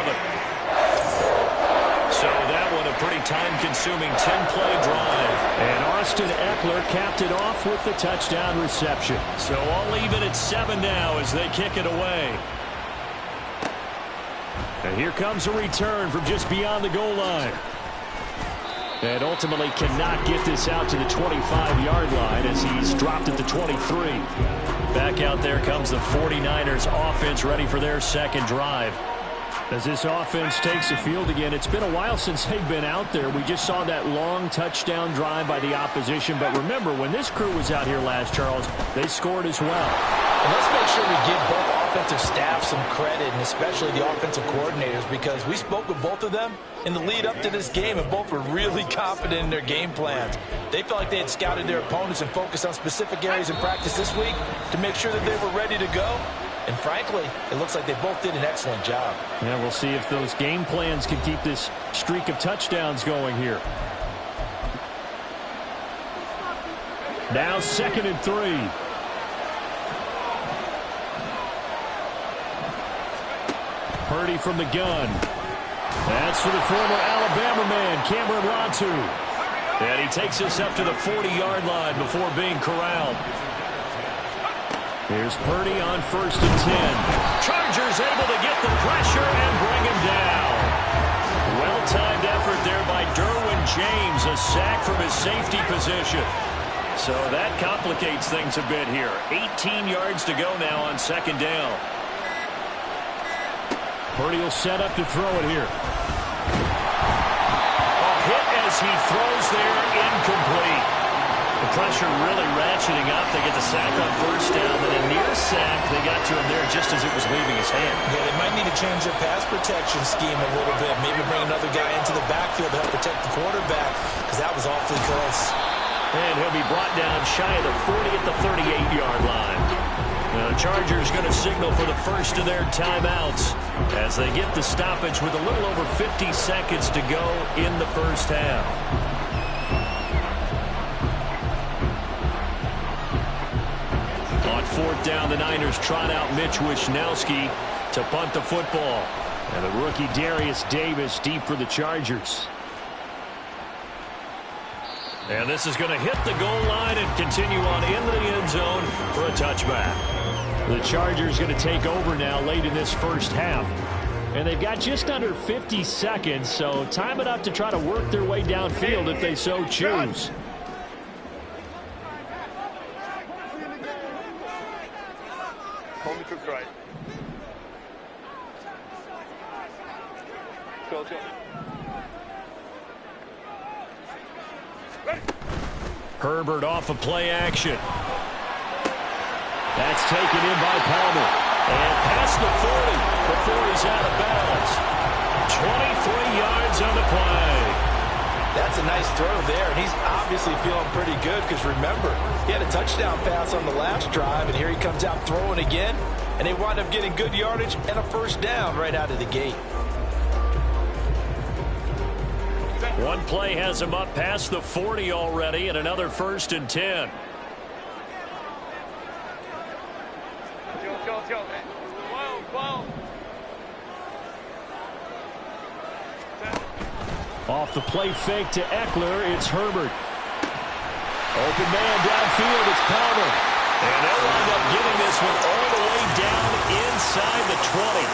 [SPEAKER 4] So that one a pretty time-consuming 10-play drive.
[SPEAKER 1] And Austin Eckler capped it off with the touchdown reception.
[SPEAKER 4] So all even at 7 now as they kick it away.
[SPEAKER 1] And here comes a return from just beyond the goal line. And ultimately cannot get this out to the 25-yard line as he's dropped at the 23.
[SPEAKER 4] Back out there comes the 49ers offense ready for their second drive.
[SPEAKER 1] As this offense takes the field again, it's been a while since they've been out there. We just saw that long touchdown drive by the opposition. But remember, when this crew was out here last, Charles, they scored as well.
[SPEAKER 2] And let's make sure we give both offensive staff some credit, and especially the offensive coordinators, because we spoke with both of them in the lead up to this game, and both were really confident in their game plans. They felt like they had scouted their opponents and focused on specific areas in practice this week to make sure that they were ready to go. And frankly, it looks like they both did an excellent job.
[SPEAKER 1] Yeah, we'll see if those game plans can keep this streak of touchdowns going here. Now 2nd and 3. Purdy from the gun. That's for the former Alabama man, Cameron Latu.
[SPEAKER 4] And he takes us up to the 40-yard line before being corralled.
[SPEAKER 1] Here's Purdy on 1st and 10.
[SPEAKER 4] Chargers able to get the pressure and bring him down. Well-timed effort there by Derwin James, a sack from his safety position. So that complicates things a bit here. 18 yards to go now on 2nd down.
[SPEAKER 1] Purdy will set up to throw it here.
[SPEAKER 4] A hit as he throws there, incomplete. The pressure really ratcheting up. They get the sack on 1st down, and a near sack. They got to him there just as it was leaving his hand.
[SPEAKER 3] Yeah, they might need to change their pass protection scheme a little bit. Maybe bring another guy into the backfield to help protect the quarterback, because that was awfully close.
[SPEAKER 4] And he'll be brought down shy of the 40 at the 38-yard line. Now the Chargers going to signal for the first of their timeouts as they get the stoppage with a little over 50 seconds to go in the first half. On 4th down, the Niners trot out Mitch Wishnowsky to punt the football.
[SPEAKER 1] And the rookie Darius Davis deep for the Chargers.
[SPEAKER 4] And this is going to hit the goal line and continue on into the end zone for a touchback.
[SPEAKER 1] The Chargers going to take over now late in this first half. And they've got just under 50 seconds, so time enough to try to work their way downfield if they so choose.
[SPEAKER 6] Hold the troops right. Go.
[SPEAKER 4] Herbert off of play action.
[SPEAKER 1] That's taken in by Palmer.
[SPEAKER 4] And past the 40 before he's out of bounds. 23 yards on the play.
[SPEAKER 2] That's a nice throw there, and he's obviously feeling pretty good because, remember, he had a touchdown pass on the last drive, and here he comes out throwing again, and they wind up getting good yardage and a 1st down right out of the gate.
[SPEAKER 4] One play has him up past the 40 already, and another 1st and 10.
[SPEAKER 6] Let's go. 12.
[SPEAKER 1] Off the play fake to Eckler, it's Herbert. Open man downfield, it's Palmer.
[SPEAKER 4] And they'll wind up getting this one all the way down inside the 20.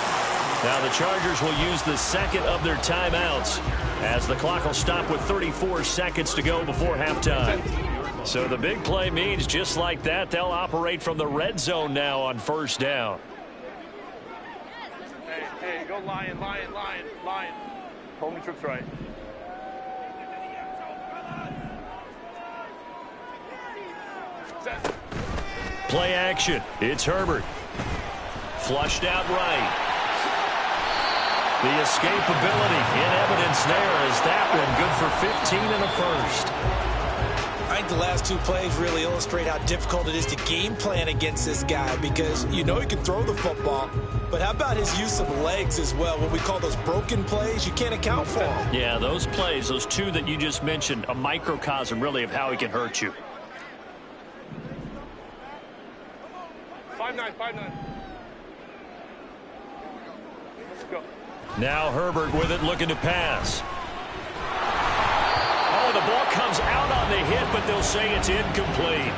[SPEAKER 4] Now the Chargers will use the 2nd of their timeouts as the clock will stop with 34 seconds to go before halftime. So the big play means just like that, they'll operate from the red zone now on 1st down.
[SPEAKER 6] Hey, go Lion. Hold the troops right.
[SPEAKER 4] Play action. It's Herbert. Flushed out right. The escapability in evidence there is that one good for 15 and a 1st.
[SPEAKER 3] I
[SPEAKER 2] think the last two plays really illustrate how difficult it is to game plan against this guy because you know he can throw the football, but how about his use of legs as well? What we call those broken plays, you can't account for them.
[SPEAKER 4] Yeah, those plays, those two that you just mentioned, a microcosm really of how he can hurt you.
[SPEAKER 6] 5-9, 5-9. Let's go.
[SPEAKER 4] Now Herbert with it, looking to pass. Oh, the ball comes out on the hit, but they'll say it's incomplete.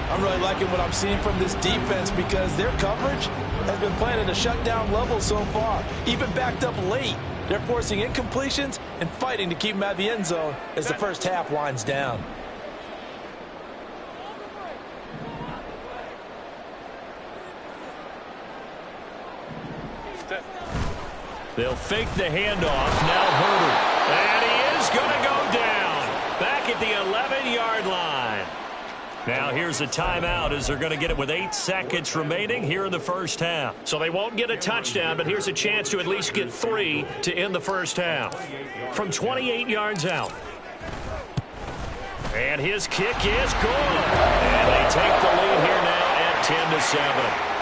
[SPEAKER 2] I'm really liking what I'm seeing from this defense because their coverage has been playing at a shutdown level so far. Even backed up late, they're forcing incompletions and fighting to keep them out of the end zone as the first half winds down.
[SPEAKER 4] They'll fake the handoff. Now Herbert. And he is going to go down. Back at the 11-yard line. Now here's a timeout as they're going to get it with 8 seconds remaining here in the first half. So they won't get a touchdown, but here's a chance to at least get 3 to end the first half. From 28 yards out. And his kick is good. And they take the lead here now at 10-7.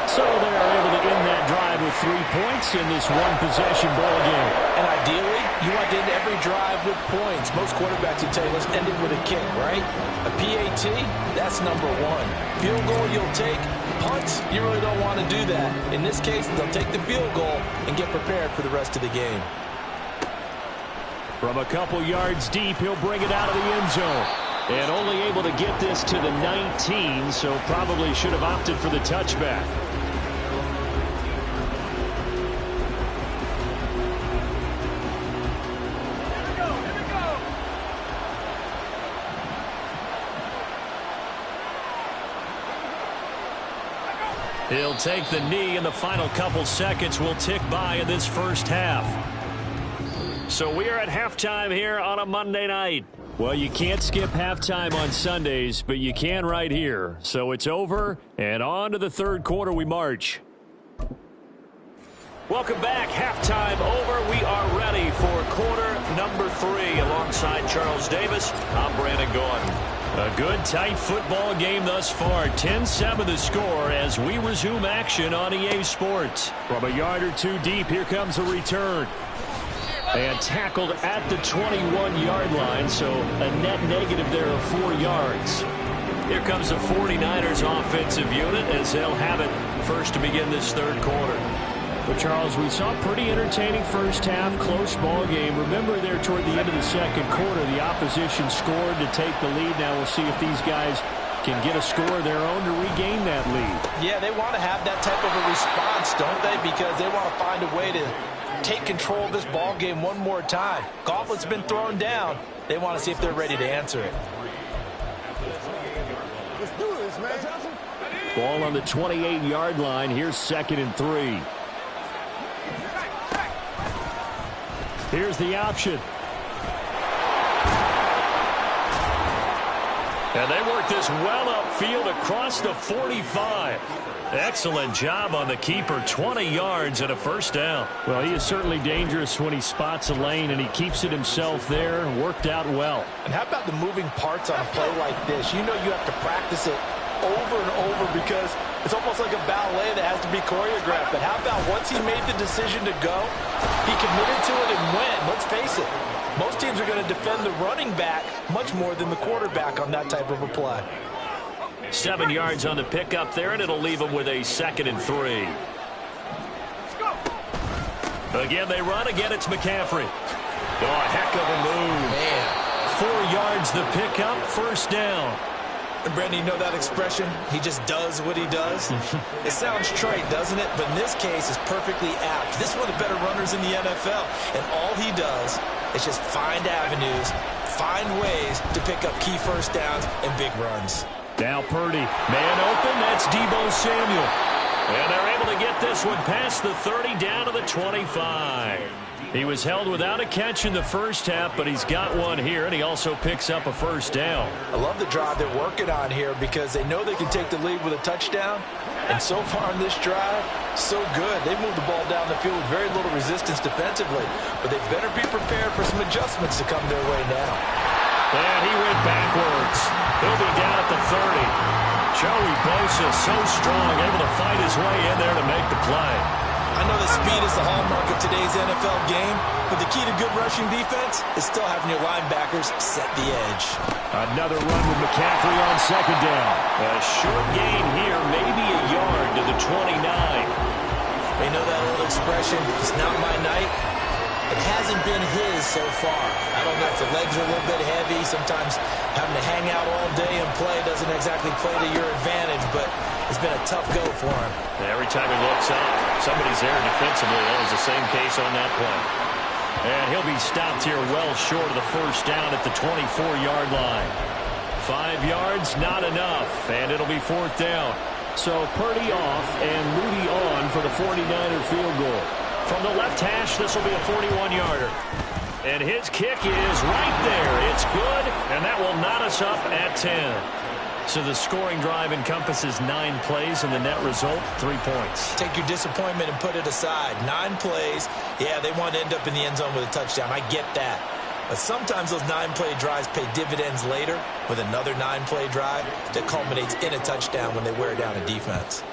[SPEAKER 4] So they are able to end that drive with 3 points in this one-possession ball game.
[SPEAKER 2] And ideally, you want to end every drive with points. Most quarterbacks would tell you, let's end it with a kick, right? A PAT, that's number 1. Field goal you'll take. Punts, you really don't want to do that. In this case, they'll take the field goal and get prepared for the rest of the game.
[SPEAKER 1] From a couple yards deep, he'll bring it out of the end zone. And only able to get this to the 19, so probably should have opted for the touchback.
[SPEAKER 4] He'll take the knee, and the final couple seconds will tick by in this first half. So we are at halftime here on a Monday night.
[SPEAKER 1] Well, you can't skip halftime on Sundays, but you can right here. So it's over, and on to the third quarter we march.
[SPEAKER 4] Welcome back. Halftime over. We are ready for quarter number 3. Alongside Charles Davis, I'm Brandon Gordon.
[SPEAKER 1] A good, tight football game thus far. 10-7 the score as we resume action on EA Sports. From a yard or two deep, here comes a return. And tackled at the 21-yard line, so a net negative there of 4 yards.
[SPEAKER 4] Here comes the 49ers offensive unit as they'll have it first to begin this third quarter.
[SPEAKER 1] Well, Charles, we saw a pretty entertaining first half, close ball game. Remember there toward the end of the second quarter, the opposition scored to take the lead. Now we'll see if these guys can get a score of their own to regain that lead.
[SPEAKER 2] Yeah, they want to have that type of a response, don't they? Because they want to find a way to take control of this ball game one more time. Gauntlet's been thrown down. They want to see if they're ready to answer it.
[SPEAKER 7] Let's do this, man.
[SPEAKER 1] Ball on the 28-yard line. Here's 2nd and 3. Here's the option.
[SPEAKER 4] And they work this well upfield across the 45. Excellent job on the keeper. 20 yards and a first down.
[SPEAKER 1] Well, he is certainly dangerous when he spots a lane, and he keeps it himself there. Worked out well.
[SPEAKER 2] And how about the moving parts on a play like this? You know you have to practice it over and over because it's almost like a ballet that has to be choreographed. But how about once he made the decision to go, he committed to it and went. Let's face it, most teams are going to defend the running back much more than the quarterback on that type of a play.
[SPEAKER 4] 7 yards on the pickup there, and it'll leave them with a 2nd and 3. Again, they run. Again, it's McCaffrey. Oh, a heck of a move.
[SPEAKER 2] Man.
[SPEAKER 4] 4 yards the pickup, first down.
[SPEAKER 2] And Brandon, you know that expression? He just does what he does? It sounds trite, doesn't it? But in this case, it's perfectly apt. This is one of the better runners in the NFL. And all he does is just find avenues, find ways to pick up key first downs and big runs.
[SPEAKER 1] Now Purdy. Man open. That's Deebo Samuel.
[SPEAKER 4] And they're able to get this one past the 30 down to the 25.
[SPEAKER 1] He was held without a catch in the first half, but he's got one here, and he also picks up a first down.
[SPEAKER 2] I love the drive they're working on here because they know they can take the lead with a touchdown. And so far in this drive, so good. They moved the ball down the field with very little resistance defensively. But they better be prepared for some adjustments to come their way now.
[SPEAKER 4] And he went backwards. He'll be down at the 30. Joey Bosa, so strong, able to fight his way in there to make the play.
[SPEAKER 3] I know that speed is the hallmark of today's NFL game, but the key to good rushing defense is still having your linebackers set the edge.
[SPEAKER 1] Another run with McCaffrey on second down.
[SPEAKER 4] A short gain here, maybe a yard to the 29.
[SPEAKER 2] They know that old expression, it's not my night. It hasn't been his so far. I don't know if the legs are a little bit heavy. Sometimes having to hang out all day and play doesn't exactly play to your advantage, but it's been a tough go for him.
[SPEAKER 4] Every time he looks up, somebody's there defensively. That was the same case on that play. And he'll be stopped here well short of the first down at the 24-yard line. 5 yards, not enough, and it'll be fourth down.
[SPEAKER 1] So Purdy off and Moody on for the 49er field goal.
[SPEAKER 4] From the left hash, this will be a 41-yarder. And his kick is right there. It's good, and that will knot us up at 10. So the scoring drive encompasses 9 plays, and the net result, 3 points.
[SPEAKER 2] Take your disappointment and put it aside. 9 plays. Yeah, they want to end up in the end zone with a touchdown. I get that. But sometimes those 9-play drives pay dividends later with another 9-play drive that culminates in a touchdown when they wear down a defense.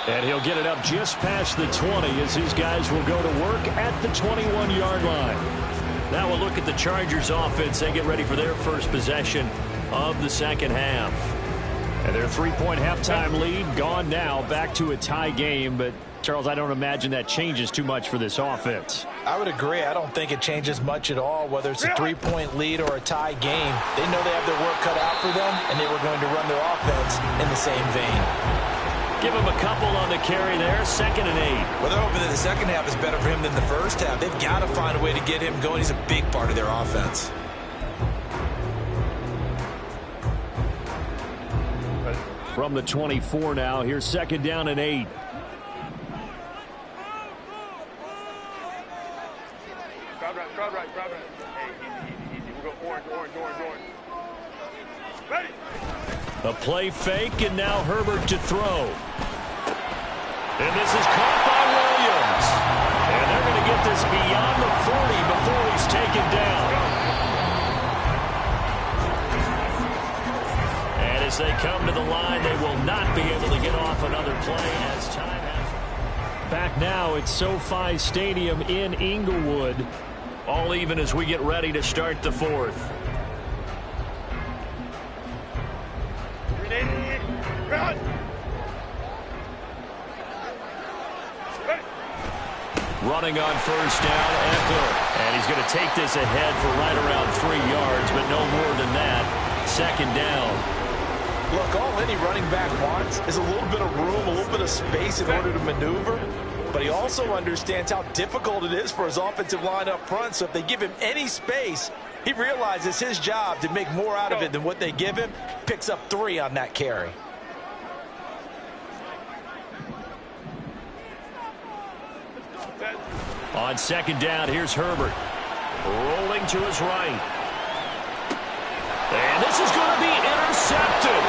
[SPEAKER 1] And he'll get it up just past the 20 as his guys will go to work at the 21-yard line.
[SPEAKER 4] Now we'll look at the Chargers offense. They get ready for their first possession of the second half.
[SPEAKER 1] And their 3-point halftime lead gone now, back to a tie game. But, Charles, I don't imagine that changes too much for this offense.
[SPEAKER 2] I would agree. I don't think it changes much at all, whether it's a 3-point lead or a tie game. They know they have their work cut out for them, and they were going to run their offense in the same vein.
[SPEAKER 4] Give him a couple on the carry there, 2nd and 8.
[SPEAKER 2] Well, they're hoping that the second half is better for him than the first half. They've got to find a way to get him going. He's a big part of their offense.
[SPEAKER 1] From the 24 now, here's 2nd down and 8.
[SPEAKER 6] Crowd right. Hey, easy. We'll go orange. Ready?
[SPEAKER 4] A play fake, and now Herbert to throw. And this is caught by Williams. And they're going to get this beyond the 40 before he's taken down. And as they come to the line, they will not be able to get off another play as time has.
[SPEAKER 1] Back now at SoFi Stadium in Inglewood.
[SPEAKER 4] All even as we get ready to start the fourth. Running on first down, Eckler. And he's going to take this ahead for right around 3 yards, but no more than that. 2nd down.
[SPEAKER 2] Look, all any running back wants is a little bit of room, a little bit of space in order to maneuver. But he also understands how difficult it is for his offensive line up front. So if they give him any space, he realizes his job to make more out of it than what they give him. Picks up 3 on that carry.
[SPEAKER 4] On 2nd down, here's Herbert. Rolling to his right. And this is going to be intercepted.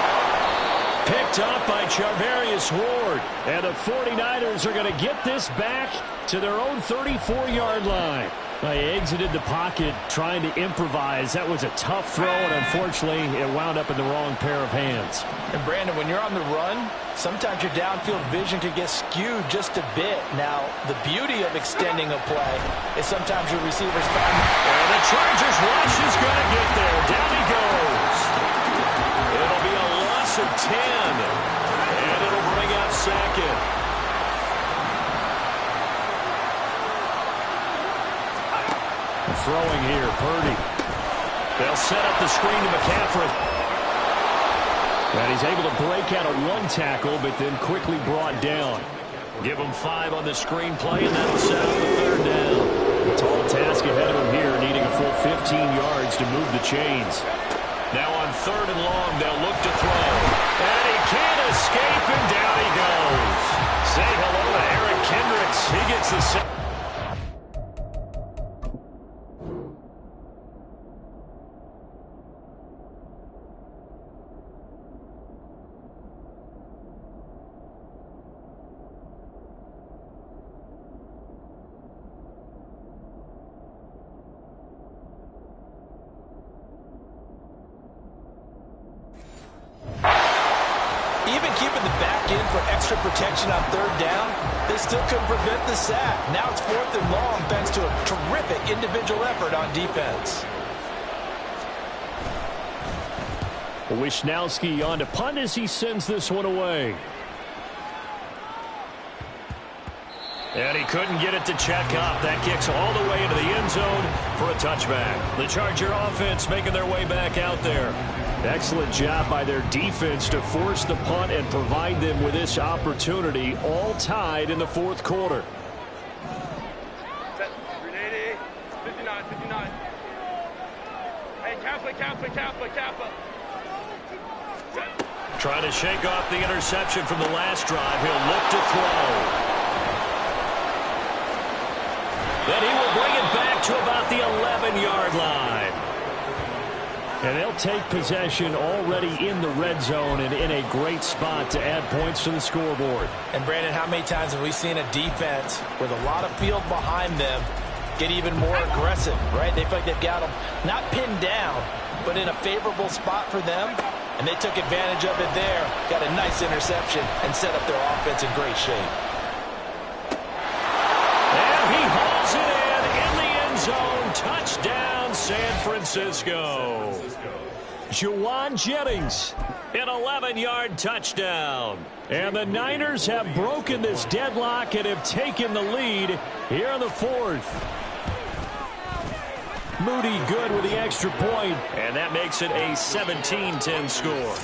[SPEAKER 4] Picked up by Charvarius Ward.
[SPEAKER 1] And the 49ers are going to get this back to their own 34-yard line. They exited the pocket trying to improvise. That was a tough throw, and unfortunately, it wound up in the wrong pair of hands.
[SPEAKER 2] And, Brandon, when you're on the run, sometimes your downfield vision can get skewed just a bit. Now, the beauty of extending a play is sometimes your receivers find.
[SPEAKER 4] And the Chargers rush is going to get there. Down he goes. It'll be a loss of 10. And it'll bring up 2nd.
[SPEAKER 1] Throwing here, Purdy.
[SPEAKER 4] They'll set up the screen to McCaffrey.
[SPEAKER 1] And he's able to break out of 1 tackle, but then quickly brought down.
[SPEAKER 4] Give him 5 on the screenplay, and that'll set up the 3rd down.
[SPEAKER 1] A tall task ahead of him here, needing a full 15 yards to move the chains.
[SPEAKER 4] Now on 3rd and long, they'll look to throw. And he can't escape, and down he goes. Say hello to Eric Kendricks. He gets the set.
[SPEAKER 2] back in for extra protection on third down, they still couldn't prevent the sack. Now it's 4th and long thanks to a terrific individual effort on defense.
[SPEAKER 1] Wisnowski on to punt as he sends this one away.
[SPEAKER 4] And he couldn't get it to check up. That kicks all the way into the end zone for a touchback. The Charger offense making their way back out there.
[SPEAKER 1] Excellent job by their defense to force the punt and provide them with this opportunity, all tied in the 4th quarter.
[SPEAKER 6] Set. 59, 59. Hey, Kappa.
[SPEAKER 4] Trying to shake off the interception from the last drive. He'll look to throw. Then he will bring it back to about the 11-yard line.
[SPEAKER 1] And they'll take possession already in the red zone and in a great spot to add points to the scoreboard.
[SPEAKER 2] And, Brandon, how many times have we seen a defense with a lot of field behind them get even more aggressive, right? They feel like they've got them not pinned down, but in a favorable spot for them. And they took advantage of it there. Got a nice interception and set up their offense in great shape.
[SPEAKER 4] And he hauls it in the end zone. Touchdown, San Francisco.
[SPEAKER 1] Juwan Jennings,
[SPEAKER 4] An 11-yard touchdown.
[SPEAKER 1] and the Niners have broken this deadlock and have taken the lead here in the 4th. Moody good with the extra point.
[SPEAKER 4] And that makes it a 17-10 score.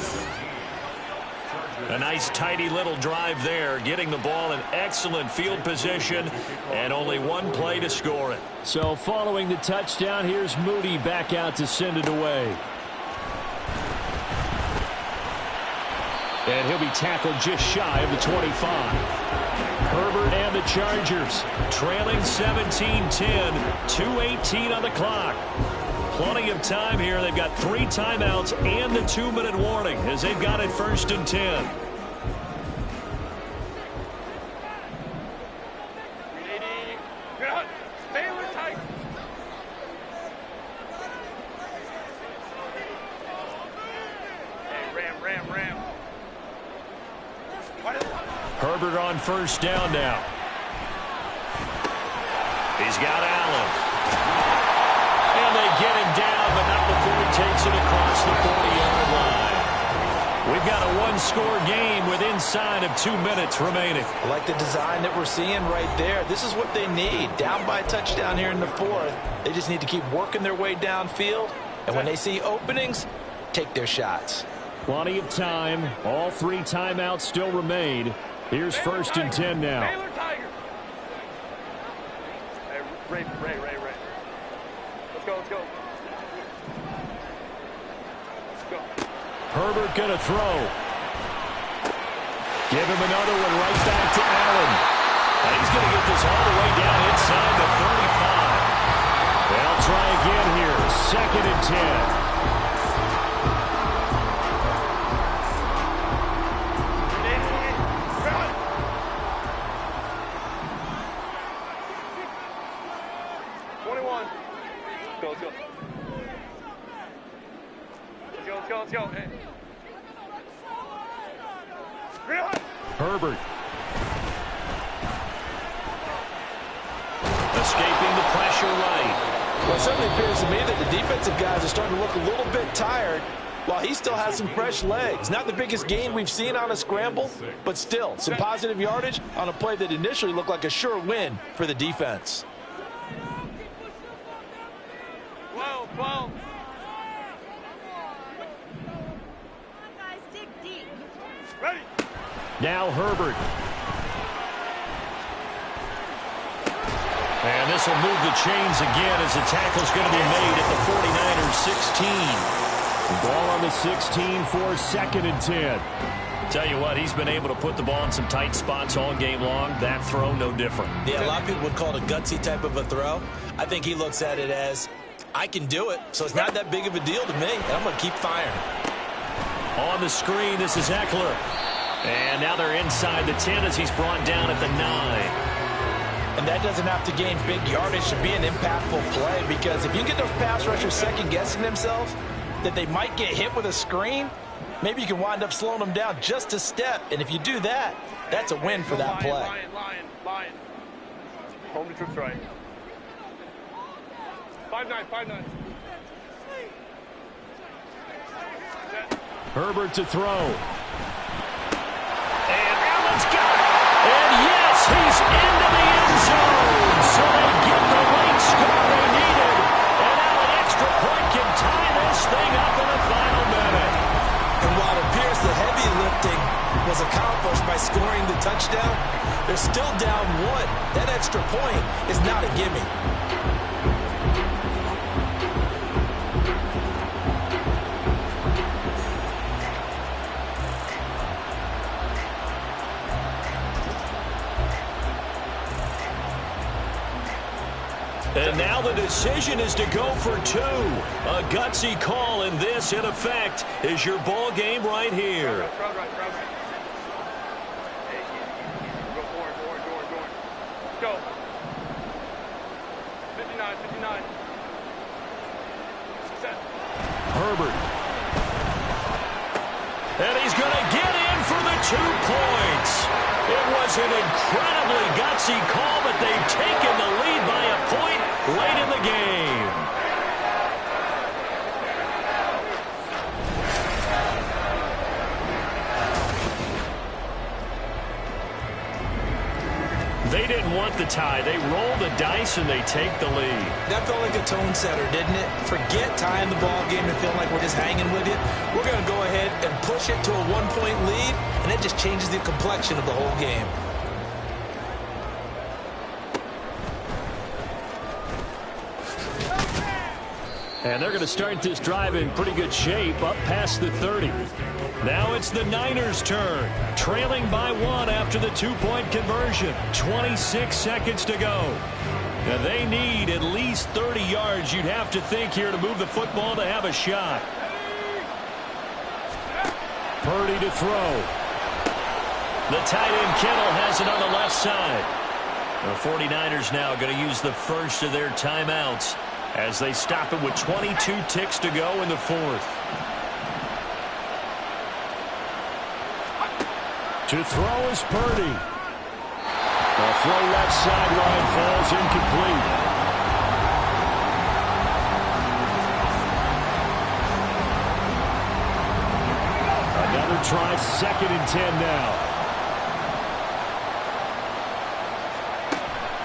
[SPEAKER 4] A nice tidy little drive there, getting the ball in excellent field position, and only one play to score it.
[SPEAKER 1] So following the touchdown, here's Moody back out to send it away. And he'll be tackled just shy of the 25. Herbert and the Chargers
[SPEAKER 4] Trailing 17-10, 2:18 on the clock. Plenty of time here. They've got 3 timeouts and the 2-minute warning as they've got it 1st and 10.
[SPEAKER 6] Ram.
[SPEAKER 1] Herbert on 1st down now.
[SPEAKER 4] He's got Allen.
[SPEAKER 1] And they get him down, but not before he takes it across the 40-yard line. We've got a one-score game with inside of 2 minutes remaining.
[SPEAKER 2] I like the design that we're seeing right there. This is what they need. Down by a touchdown here in the 4th. They just need to keep working their way downfield. And when they see openings, take their shots.
[SPEAKER 1] Plenty of time. All 3 timeouts still remain. Here's 1st and 10 now.
[SPEAKER 6] Baylor Tiger. Hey, Ray. Let's go.
[SPEAKER 1] Herbert going to throw. Give him another one right back to Allen.
[SPEAKER 4] And he's going to get this all the way down inside the 35.
[SPEAKER 1] They'll try again here. 2nd and 10.
[SPEAKER 6] Let's go. Hey.
[SPEAKER 1] Herbert.
[SPEAKER 4] Escaping the pressure right.
[SPEAKER 2] Well, it certainly appears to me that the defensive guys are starting to look a little bit tired while he still has some fresh legs. Not the biggest gain we've seen on a scramble, but still some positive yardage on a play that initially looked like a sure win for the defense.
[SPEAKER 6] 12. Ready.
[SPEAKER 1] Now Herbert.
[SPEAKER 4] And this will move the chains again as the tackle's going to be made at the 49ers 16.
[SPEAKER 1] Ball on the 16 for 2nd and 10.
[SPEAKER 4] Tell you what, he's been able to put the ball in some tight spots all game long. That throw, no different.
[SPEAKER 3] Yeah, a lot of people would call it a gutsy type of a throw. I think he looks at it as, I can do it, so it's not that big of a deal to me, and I'm going to keep firing.
[SPEAKER 4] On the screen, this is Eckler. And now they're inside the 10 as he's brought down at the 9.
[SPEAKER 2] And that doesn't have to gain big yardage to be an impactful play, because if you get those pass rushers second-guessing themselves that they might get hit with a screen, Maybe you can wind up slowing them down just a step, and if you do that, that's a win for that play.
[SPEAKER 6] Lion. Home to troops right. 5-9.
[SPEAKER 1] Herbert to throw.
[SPEAKER 4] And Allen's got it. And yes, he's into the end zone. So they get the late score they needed. And now an extra point can tie this thing up in the final minute.
[SPEAKER 3] And while it appears the heavy lifting was accomplished by scoring the touchdown, they're still down 1. That extra point is not a gimme.
[SPEAKER 4] And now the decision is to go for 2. A gutsy call, and this, in effect, is your ball game right here.
[SPEAKER 6] Crowd right. Hey, easy. Go orange. Let's go. 59. Set.
[SPEAKER 1] Herbert.
[SPEAKER 4] And he's going to get in for the 2 points. It was an incredibly gutsy call, but they've taken the lead by a point late in the game. They didn't want the tie. They roll the dice and they take the lead.
[SPEAKER 3] That felt like a tone setter, didn't it? Forget tying the ball game and feeling like we're just hanging with it. We're going to go ahead and push it to a 1-point lead, and it just changes the complexion of the whole game.
[SPEAKER 1] And they're going to start this drive in pretty good shape, up past the 30.
[SPEAKER 4] Now it's the Niners' turn, trailing by 1 after the 2-point conversion. 26 seconds to go. Now they need at least 30 yards, you'd have to think, here to move the football to have a shot.
[SPEAKER 1] Purdy to throw.
[SPEAKER 4] The tight end Kittle has it on the left side. The 49ers now going to use the first of their timeouts as they stop it with 22 ticks to go in the 4th.
[SPEAKER 1] To throw is Purdy. The throw left sideline falls incomplete. Another try, 2nd and 10 now.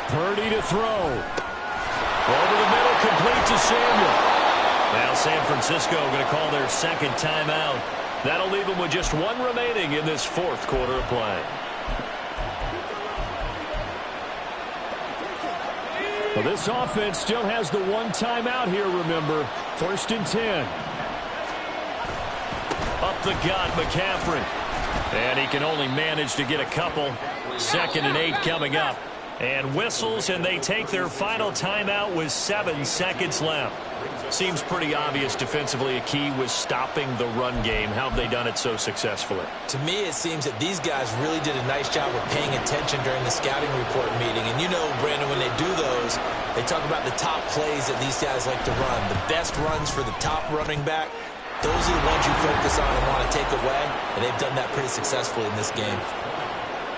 [SPEAKER 1] Purdy to throw.
[SPEAKER 4] Over the middle, complete to Samuel. Now San Francisco going to call their 2nd timeout. That'll leave them with just 1 remaining in this 4th quarter of play.
[SPEAKER 1] Well, this offense still has the 1 timeout here, remember. 1st and 10.
[SPEAKER 4] Up the gut, McCaffrey. And he can only manage to get a couple. 2nd and 8 coming up. And whistles, and they take their final timeout with 7 seconds left. Seems pretty obvious defensively a key was stopping the run game. How have they done it so successfully?
[SPEAKER 3] To me, it seems that these guys really did a nice job of paying attention during the scouting report meeting. And you know, Brandon, when they do those, they talk about the top plays that these guys like to run. The best runs for the top running back, those are the ones you focus on and want to take away. And they've done that pretty successfully in this game.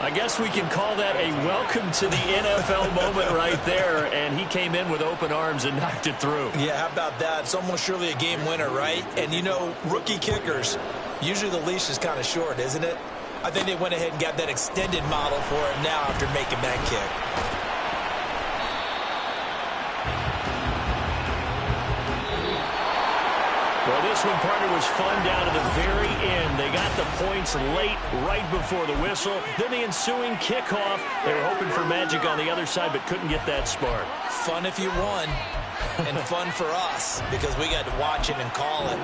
[SPEAKER 4] I guess we can call that a welcome to the NFL moment right there, and he came in with open arms and knocked it through.
[SPEAKER 3] Yeah, how about that? It's almost surely a game winner, right? And, you know, rookie kickers, usually the leash is kind of short, isn't it? I think they went ahead and got that extended model for him now after making that kick.
[SPEAKER 4] Well, this one, partner, was fun down to the very end. They got the points late, right before the whistle. Then the ensuing kickoff. They were hoping for magic on the other side, but couldn't get that spark.
[SPEAKER 3] Fun if you won, and fun for us, because we got to watch it and call it.